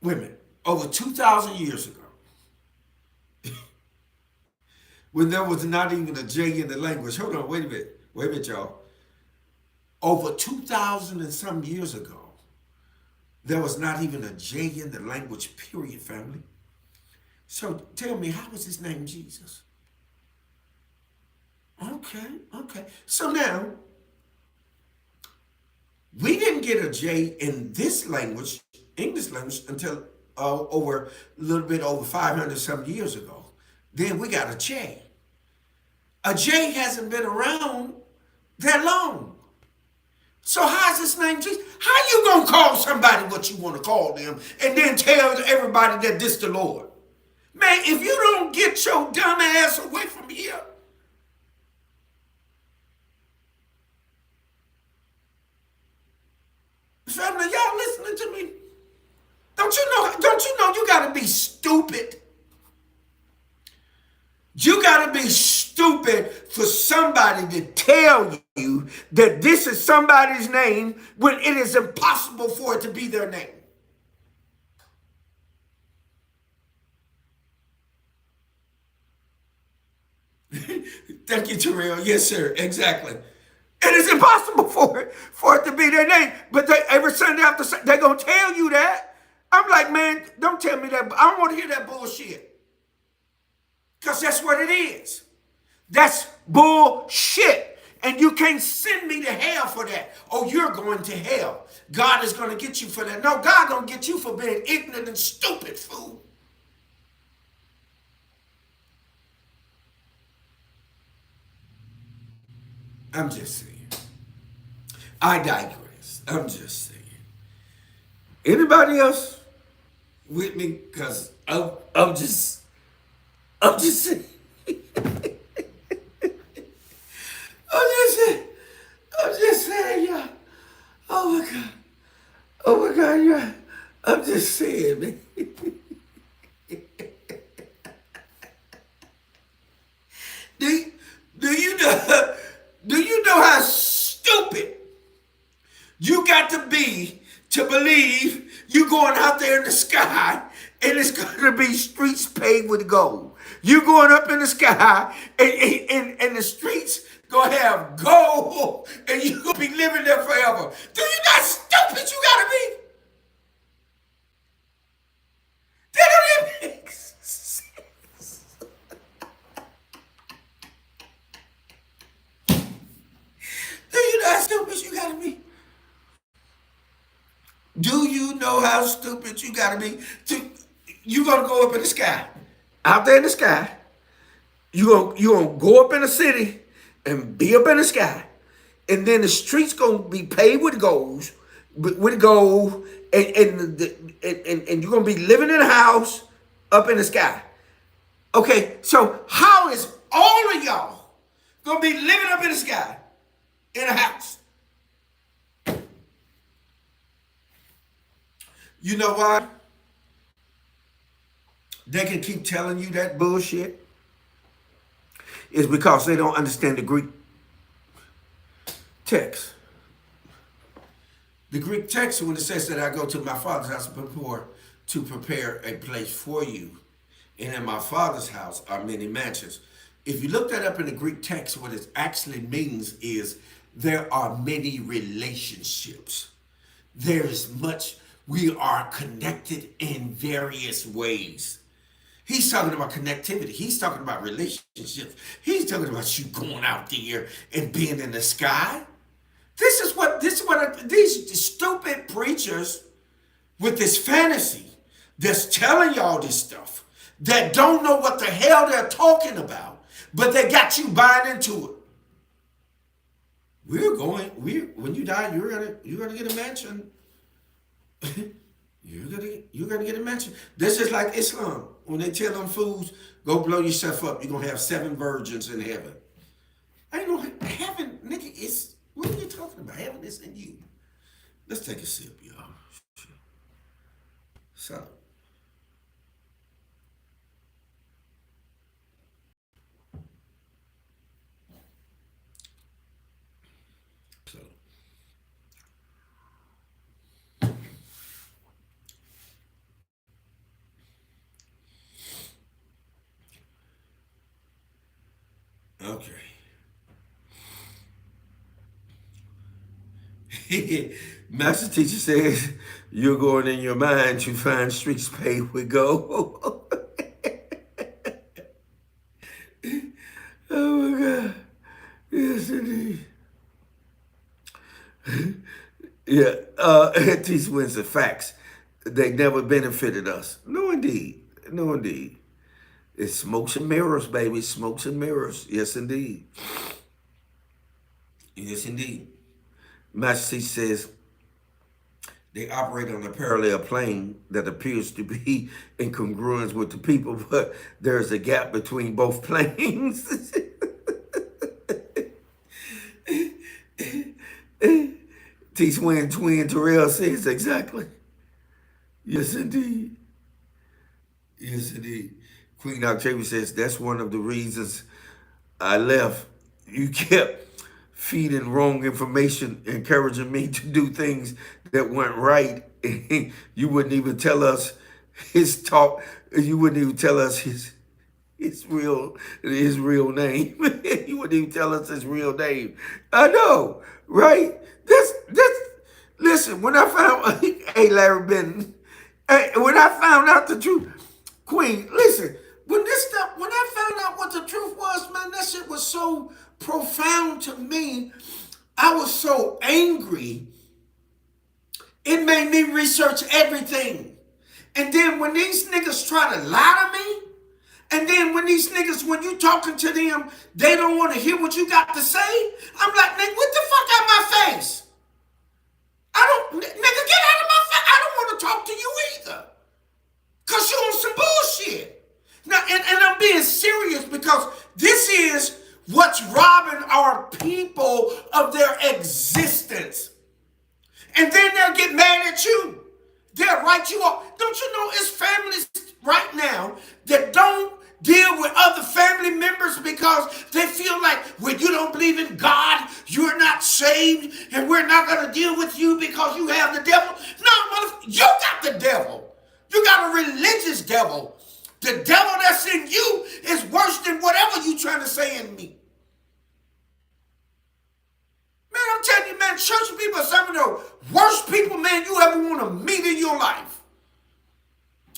women over 2,000 years ago when there was not even a J in the language. Hold on, wait a minute, y'all. Over 2,000 and some years ago, there was not even a J in the language, period, family. So tell me, how was his name Jesus? Okay. So now, we didn't get a J in this language, English language, until over a little bit over 500 some years ago. Then we got a J. A J hasn't been around that long. So how's his name Jesus? How you gonna call somebody what you want to call them and then tell everybody that this the Lord? Man, if you don't get your dumb ass away from here. Family, y'all listening to me? Don't you know you gotta be stupid? You gotta be stupid for somebody to tell you that this is somebody's name when it is impossible for it to be their name. Thank you, Terrell. Yes, sir. Exactly. It is impossible for it to be their name. But they, every Sunday after Sunday, they're going to tell you that. I'm like, man, don't tell me that. I don't want to hear that bullshit. Because that's what it is. That's bullshit. And you can't send me to hell for that. Oh, you're going to hell. God is going to get you for that. No, God going to get you for being ignorant and stupid, fool. I'm just saying. I digress. I'm just saying. Anybody else with me? Because I'm just saying. I'm just saying, y'all. Oh my God, y'all. I'm just saying, man. Do you know how stupid you got to be to believe you going out there in the sky and it's going to be streets paved with gold? You going up in the sky and the streets going to have gold and you going to be living there forever. Do you know how stupid you got to be? That don't even make sense. Do you know how stupid you got to be? Do you know how stupid you got to be? You going to go up in the sky. Out there in the sky. You gonna go up in the city and be up in the sky. And then the streets going to be paved with gold. And you're going to be living in a house up in the sky. Okay, so how is all of y'all going to be living up in the sky in a house? You know why? They can keep telling you that bullshit. It's because they don't understand the Greek text. The Greek text, when it says that I go to my Father's house to prepare a place for you, and in my Father's house are many mansions. If you look that up in the Greek text, what it actually means is there are many relationships. There is much, we are connected in various ways. He's talking about connectivity. He's talking about relationships. He's talking about you going out there and being in the sky. This is what these stupid preachers with this fantasy that's telling y'all this stuff that don't know what the hell they're talking about, but they got you buying into it. When you die, you're gonna get a mansion. You're gonna get a mansion. This is like Islam. When they tell them fools, go blow yourself up, you're gonna have 7 virgins in heaven. I know heaven, nigga, is what are you talking about? Heaven is in you. Let's take a sip, y'all. So. Okay. Master teacher says you're going in your mind to find streets paved with gold. Oh my God. Yes, indeed. Yeah. Teach wins the facts. They never benefited us. No, indeed. No, indeed. It's smokes and mirrors, baby. Smokes and mirrors. Yes, indeed. Yes, indeed. Master teacher says they operate on a parallel plane that appears to be in congruence with the people, but there's a gap between both planes. T Swin Twin Terrell says exactly. Yes, indeed. Yes, indeed. Queen Octavia says that's one of the reasons I left. You kept feeding wrong information, encouraging me to do things that weren't right. You wouldn't even tell us his talk. You wouldn't even tell us his real name. You wouldn't even tell us his real name. I know, right? That's. Listen, when I found, hey Larry Benton, hey, when I found out the truth, Queen, listen, when I found out what the truth was, man, that shit was so profound to me. I was so angry. It made me research everything. And then when these niggas try to lie to me, and then when these niggas, when you talking to them, they don't want to hear what you got to say, I'm like, nigga, what the fuck out my face? Nigga, get out of my face. I don't want to talk to you either. Because you on some bullshit. Now, and I'm being serious because this is what's robbing our people of their existence. And then they'll get mad at you. They'll write you off. Don't you know it's families right now that don't deal with other family members because they feel like when you don't believe in God, you're not saved, and we're not going to deal with you because you have the devil. No, motherfucker, you got the devil. You got a religious devil. The devil that's in you is worse than whatever you trying to say in me. Man, I'm telling you, man, church people are some of the worst people, man, you ever want to meet in your life.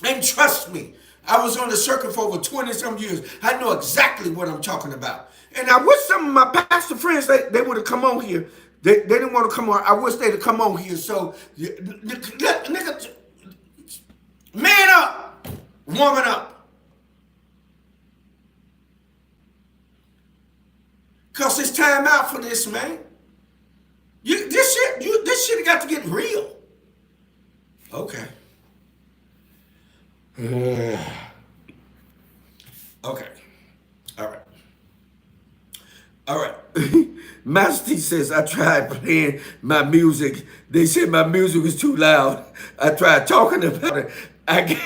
And trust me, I was on the circuit for over 20-some years. I know exactly what I'm talking about. And I wish some of my pastor friends, they would have come on here. They didn't want to come on. I wish they'd have come on here. So, nigga, man up, woman up. Because it's time out for this, man. This shit got to get real. Okay. Okay. All right. All right. Master says I tried playing my music. They said my music was too loud. I tried talking about it. I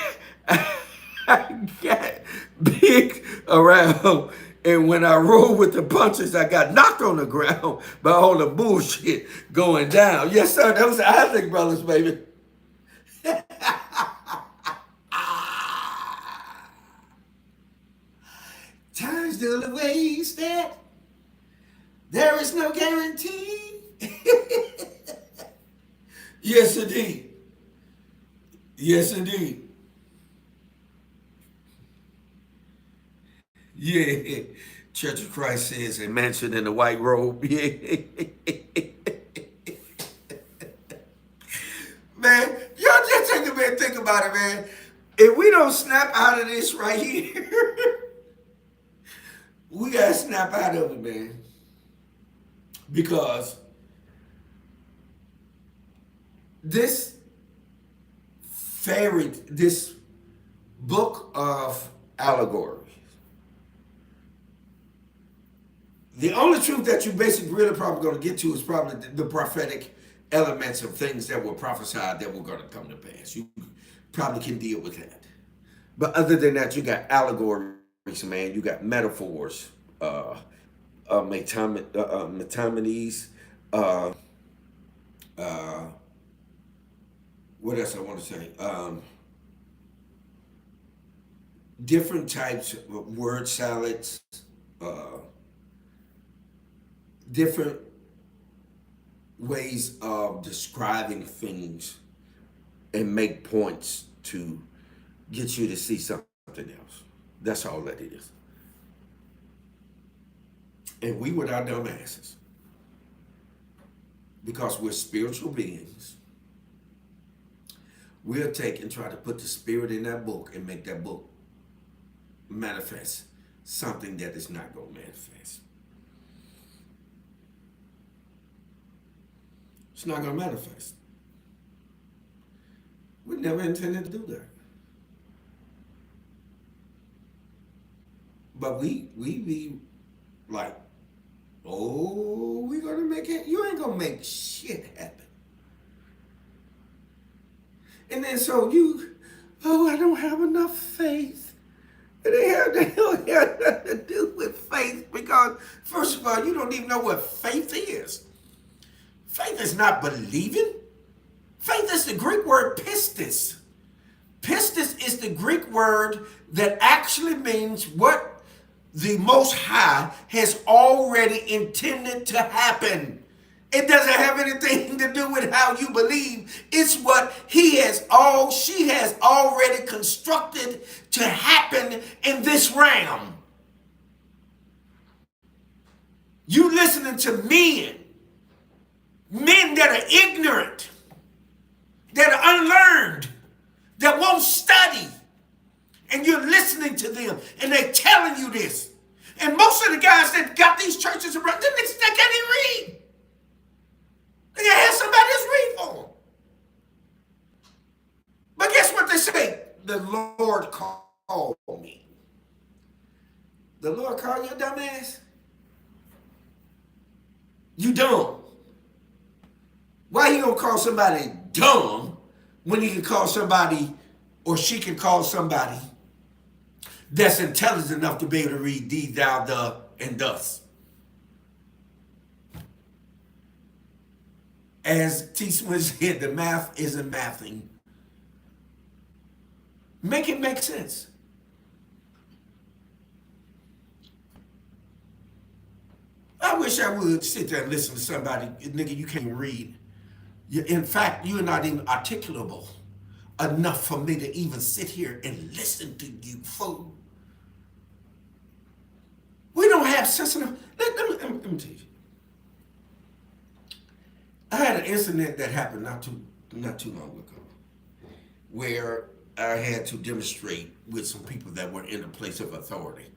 got big around. And when I rolled with the punches, I got knocked on the ground by all the bullshit going down. Yes, sir. That was the Isaac Brothers, baby. Time's still wasted. There is no guarantee. Yes, indeed. Yes, indeed. Yeah. Church of Christ says a mansion in a white robe. Yeah. Man, y'all just take a minute, think about it, man. If we don't snap out of this right here, we gotta snap out of it, man. Because this book of allegories, the only truth that you basically really probably going to get to is probably the prophetic elements of things that were prophesied that were going to come to pass. You probably can deal with that. But other than that, you got allegories, man. You got metaphors, metonymies, what else I want to say? Different types of word salads, different ways of describing things and make points to get you to see something else. That's all that is. And we with our dumb asses, because we're spiritual beings, we'll take and try to put the spirit in that book and make that book manifest something that is not going to manifest. It's not going to manifest. We never intended to do that. But we be like, oh, we're going to make it. You ain't going to make shit happen. And then so I don't have enough faith. And they don't have nothing to do with faith because, first of all, you don't even know what faith is. Faith is not believing. Faith is the Greek word pistis. Pistis is the Greek word that actually means what the Most High has already intended to happen. It doesn't have anything to do with how you believe. It's what she has already constructed to happen in this realm. You listening to men that are ignorant, that are unlearned, that won't study, and you're listening to them, and they're telling you this. And most of the guys that got these churches around, them niggas, they can't even read. They gotta have somebody else read for them. But guess what they say? The Lord called me. The Lord called you a dumbass? You dumb. Why you gonna call somebody dumb when he can call somebody, or she can call somebody that's intelligent enough to be able to read thee, thou, the, and thus? As T. Swin said, the math isn't mathing. Make it make sense. I wish I would sit there and listen to somebody, nigga, you can't read. In fact, you're not even articulable enough for me to even sit here and listen to you, fool. We don't have sense enough. Let me tell you. I had an incident that happened not too long ago, where I had to demonstrate with some people that were in a place of authority,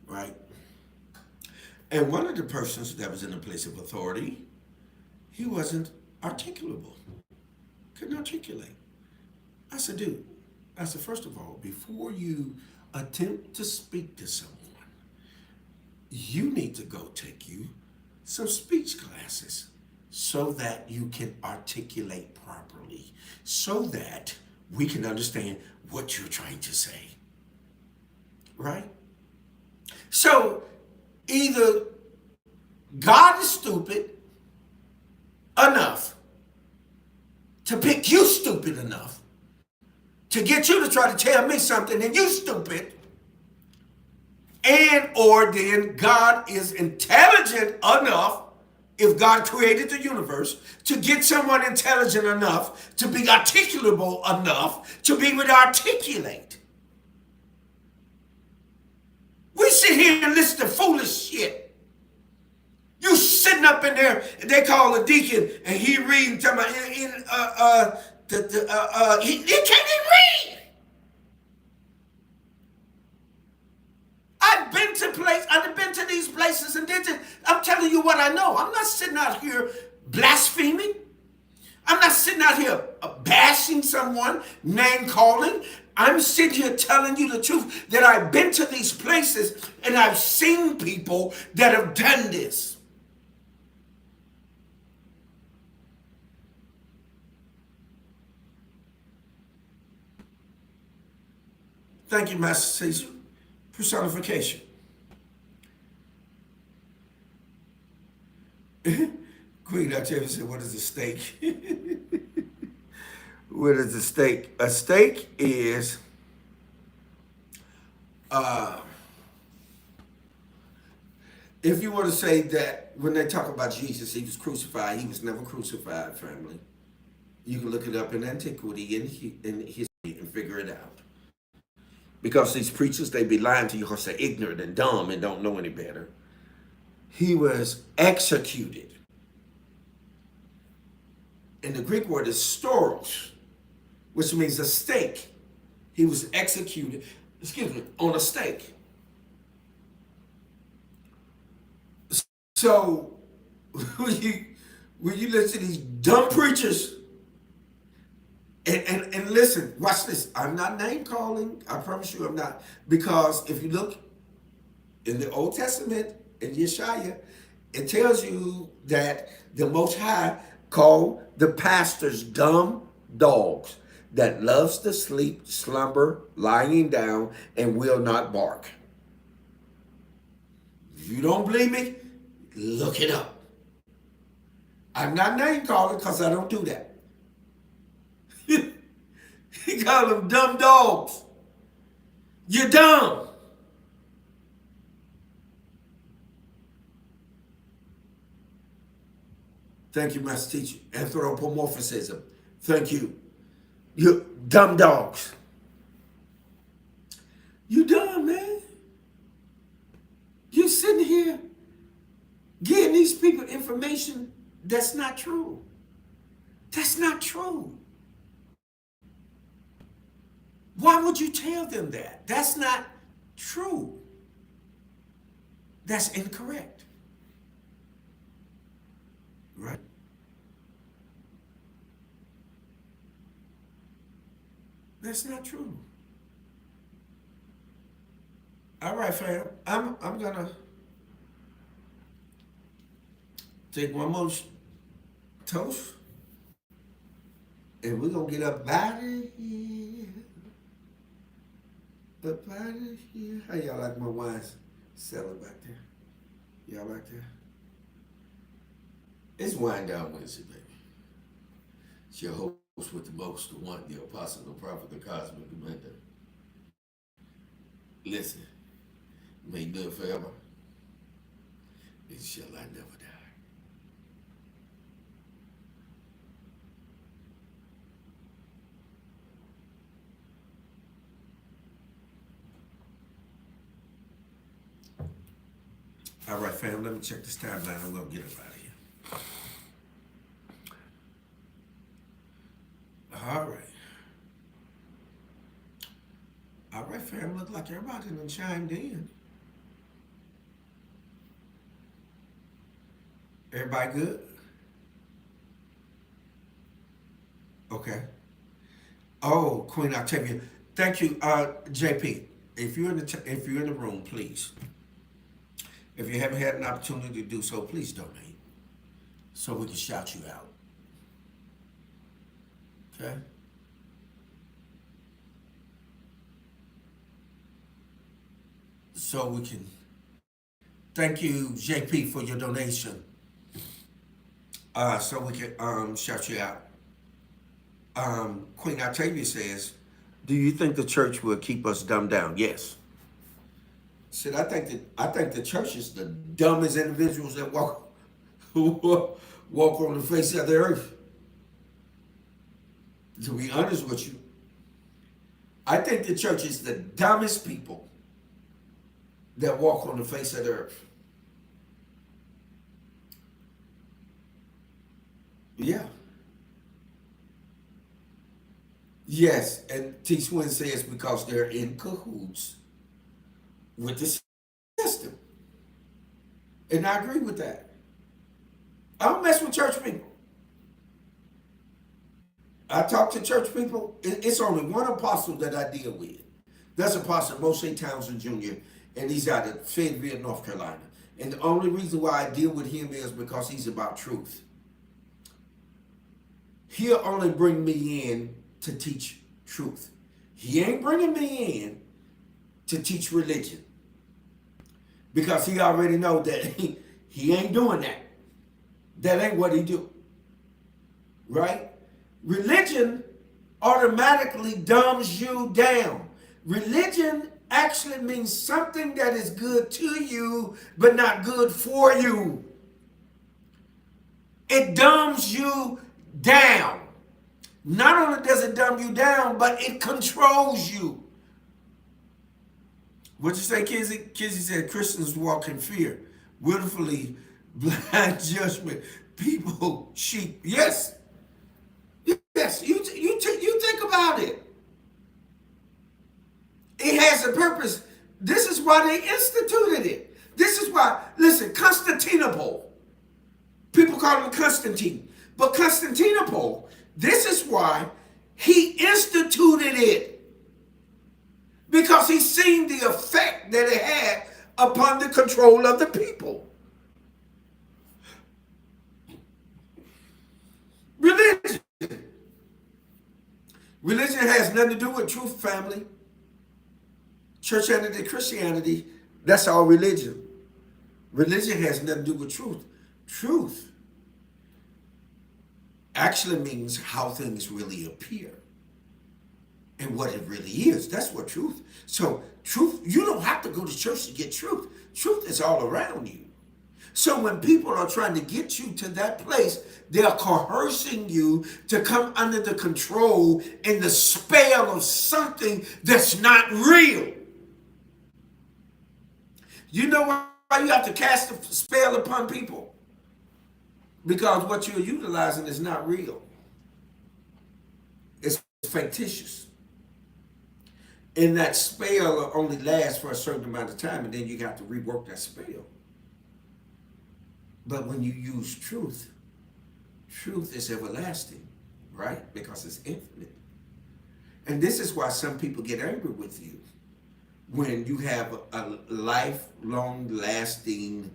right? And one of the persons that was in a place of authority, he wasn't articulable, couldn't articulate. I said, dude, first of all, before you attempt to speak to someone, you need to go take you some speech classes so that you can articulate properly, so that we can understand what you're trying to say, right? So either God is stupid enough to pick you stupid enough to get you to try to tell me something and you stupid, and or then God is intelligent enough, if God created the universe, to get someone intelligent enough to be articulable enough to be able to articulate. We sit here and listen to foolish shit. You sitting up in there, and they call a deacon, and he reading, talking about, he can't even read. I've been to these places and I'm telling you what I know. I'm not sitting out here blaspheming. I'm not sitting out here bashing someone, name calling. I'm sitting here telling you the truth that I've been to these places and I've seen people that have done this. Thank you, Master Caesar. Personification. Queen Octavia said, what is a steak? What is a steak? A steak is if you want to say that when they talk about Jesus, he was crucified, he was never crucified, family. You can look it up in antiquity in history and figure it out. Because these preachers, they be lying to you because they're ignorant and dumb and don't know any better. He was executed. And the Greek word is stauros, which means a stake. He was executed, on a stake. So when you listen to these dumb preachers, and listen, watch this. I'm not name calling. I promise you I'm not. Because if you look in the Old Testament, in Yeshaya, it tells you that the Most High called the pastors dumb dogs that loves to sleep, slumber, lying down, and will not bark. If you don't believe me, look it up. I'm not name calling because I don't do that. He called them dumb dogs. You're dumb. Thank you, Master Teacher. Anthropomorphism. Thank you. You dumb dogs. You dumb, man. You sitting here giving these people information that's not true. That's not true. Why would you tell them that? That's not true. That's incorrect. Right? That's not true. All right, fam. I'm gonna take one more toast, and we're gonna get up out of here. Up out of here. How y'all like my wine cellar back there? Y'all like that? It's Wine Down Wednesday, baby. It's your host with the most, the one, the apostle, the prophet, the cosmic commander. Listen, may you live forever. And shall I never die. All right, fam, let me check this timeline and we'll get up out of here. All right. All right, fam, look like everybody done chimed in. Everybody good? Okay. Oh, Queen Octavia. Thank you, JP. If you're in the room, please. If you haven't had an opportunity to do so, please donate so we can shout you out. Okay? So we can thank you, JP, for your donation. So we can shout you out. Queen Octavia says, do you think the church will keep us dumbed down? Yes. Shit, I think the church is the dumbest individuals that walk on the face of the earth. To be honest with you, I think the church is the dumbest people that walk on the face of the earth. Yeah. Yes, and T. Swin says because they're in cahoots with the system. And I agree with that. I don't mess with church people. I talk to church people. It's only one apostle that I deal with. That's Apostle Moshe Townsend Jr., and he's out of Fayetteville, North Carolina. And the only reason why I deal with him is because he's about truth. He'll only bring me in to teach truth. He ain't bringing me in to teach religion. Because he already know that he ain't doing that. That ain't what he do. Right? Religion automatically dumbs you down. Religion actually means something that is good to you, but not good for you. It dumbs you down. Not only does it dumb you down, but it controls you. What'd you say, Kizzy? Kizzy said Christians walk in fear, willfully blind judgment, people, sheep. Yes, yes. You think about it. It has a purpose. This is why they instituted it. This is why. Listen, Constantinople. People call him Constantine, but Constantinople. This is why he instituted it. Because he's seen the effect that it had upon the control of the people. Religion. Religion has nothing to do with truth, family. Churchianity, Christianity, that's all religion. Religion has nothing to do with truth. Truth actually means how things really appear and what it really is. That's what truth. So truth, you don't have to go to church to get truth. Truth is all around you. So when people are trying to get you to that place, they're coercing you to come under the control and the spell of something that's not real. You know why you have to cast a spell upon people? Because what you're utilizing is not real. It's fictitious. And that spell only lasts for a certain amount of time, and then you got to rework that spell. But when you use truth, truth is everlasting, right? Because it's infinite. And this is why some people get angry with you. When you have a lifelong lasting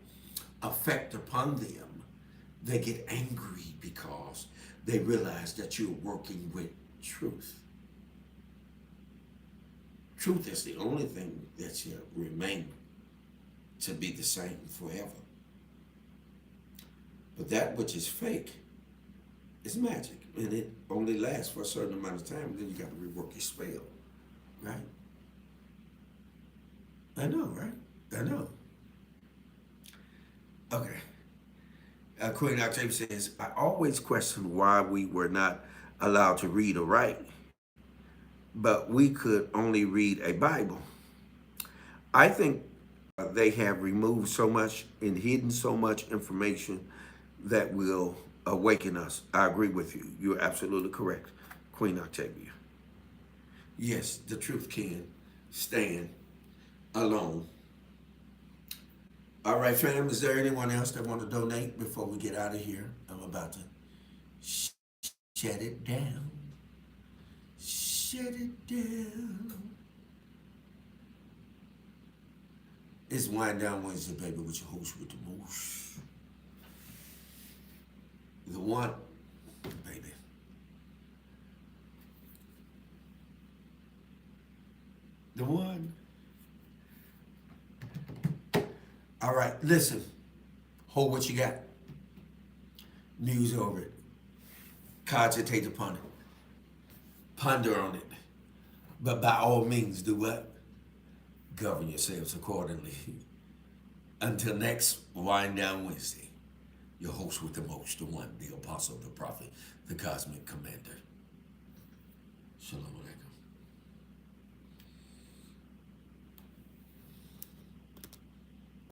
effect upon them, they get angry because they realize that you're working with truth. Truth is the only thing that shall remain to be the same forever. But that which is fake is magic, and it only lasts for a certain amount of time, and then you got to rework your spell, right? I know, right? I know. Okay. Queen Octavia says, I always question why we were not allowed to read or write, but we could only read a Bible. I think they have removed so much and hidden so much information that will awaken us. I agree with you. You're absolutely correct, Queen Octavia. Yes, the truth can stand alone. All right, fam, is there anyone else that want to donate before we get out of here? I'm about to shut it down. Shut it down. It's Wind Down Wednesday, baby, with your host with the most. The one, baby. The one. All right, listen. Hold what you got. News over it. Cogitate upon it. Ponder on it. But by all means, do what? Govern yourselves accordingly. Until next Wind Down Wednesday, your host with the most, the one, the apostle, the prophet, the cosmic commander. Shalom alaikum.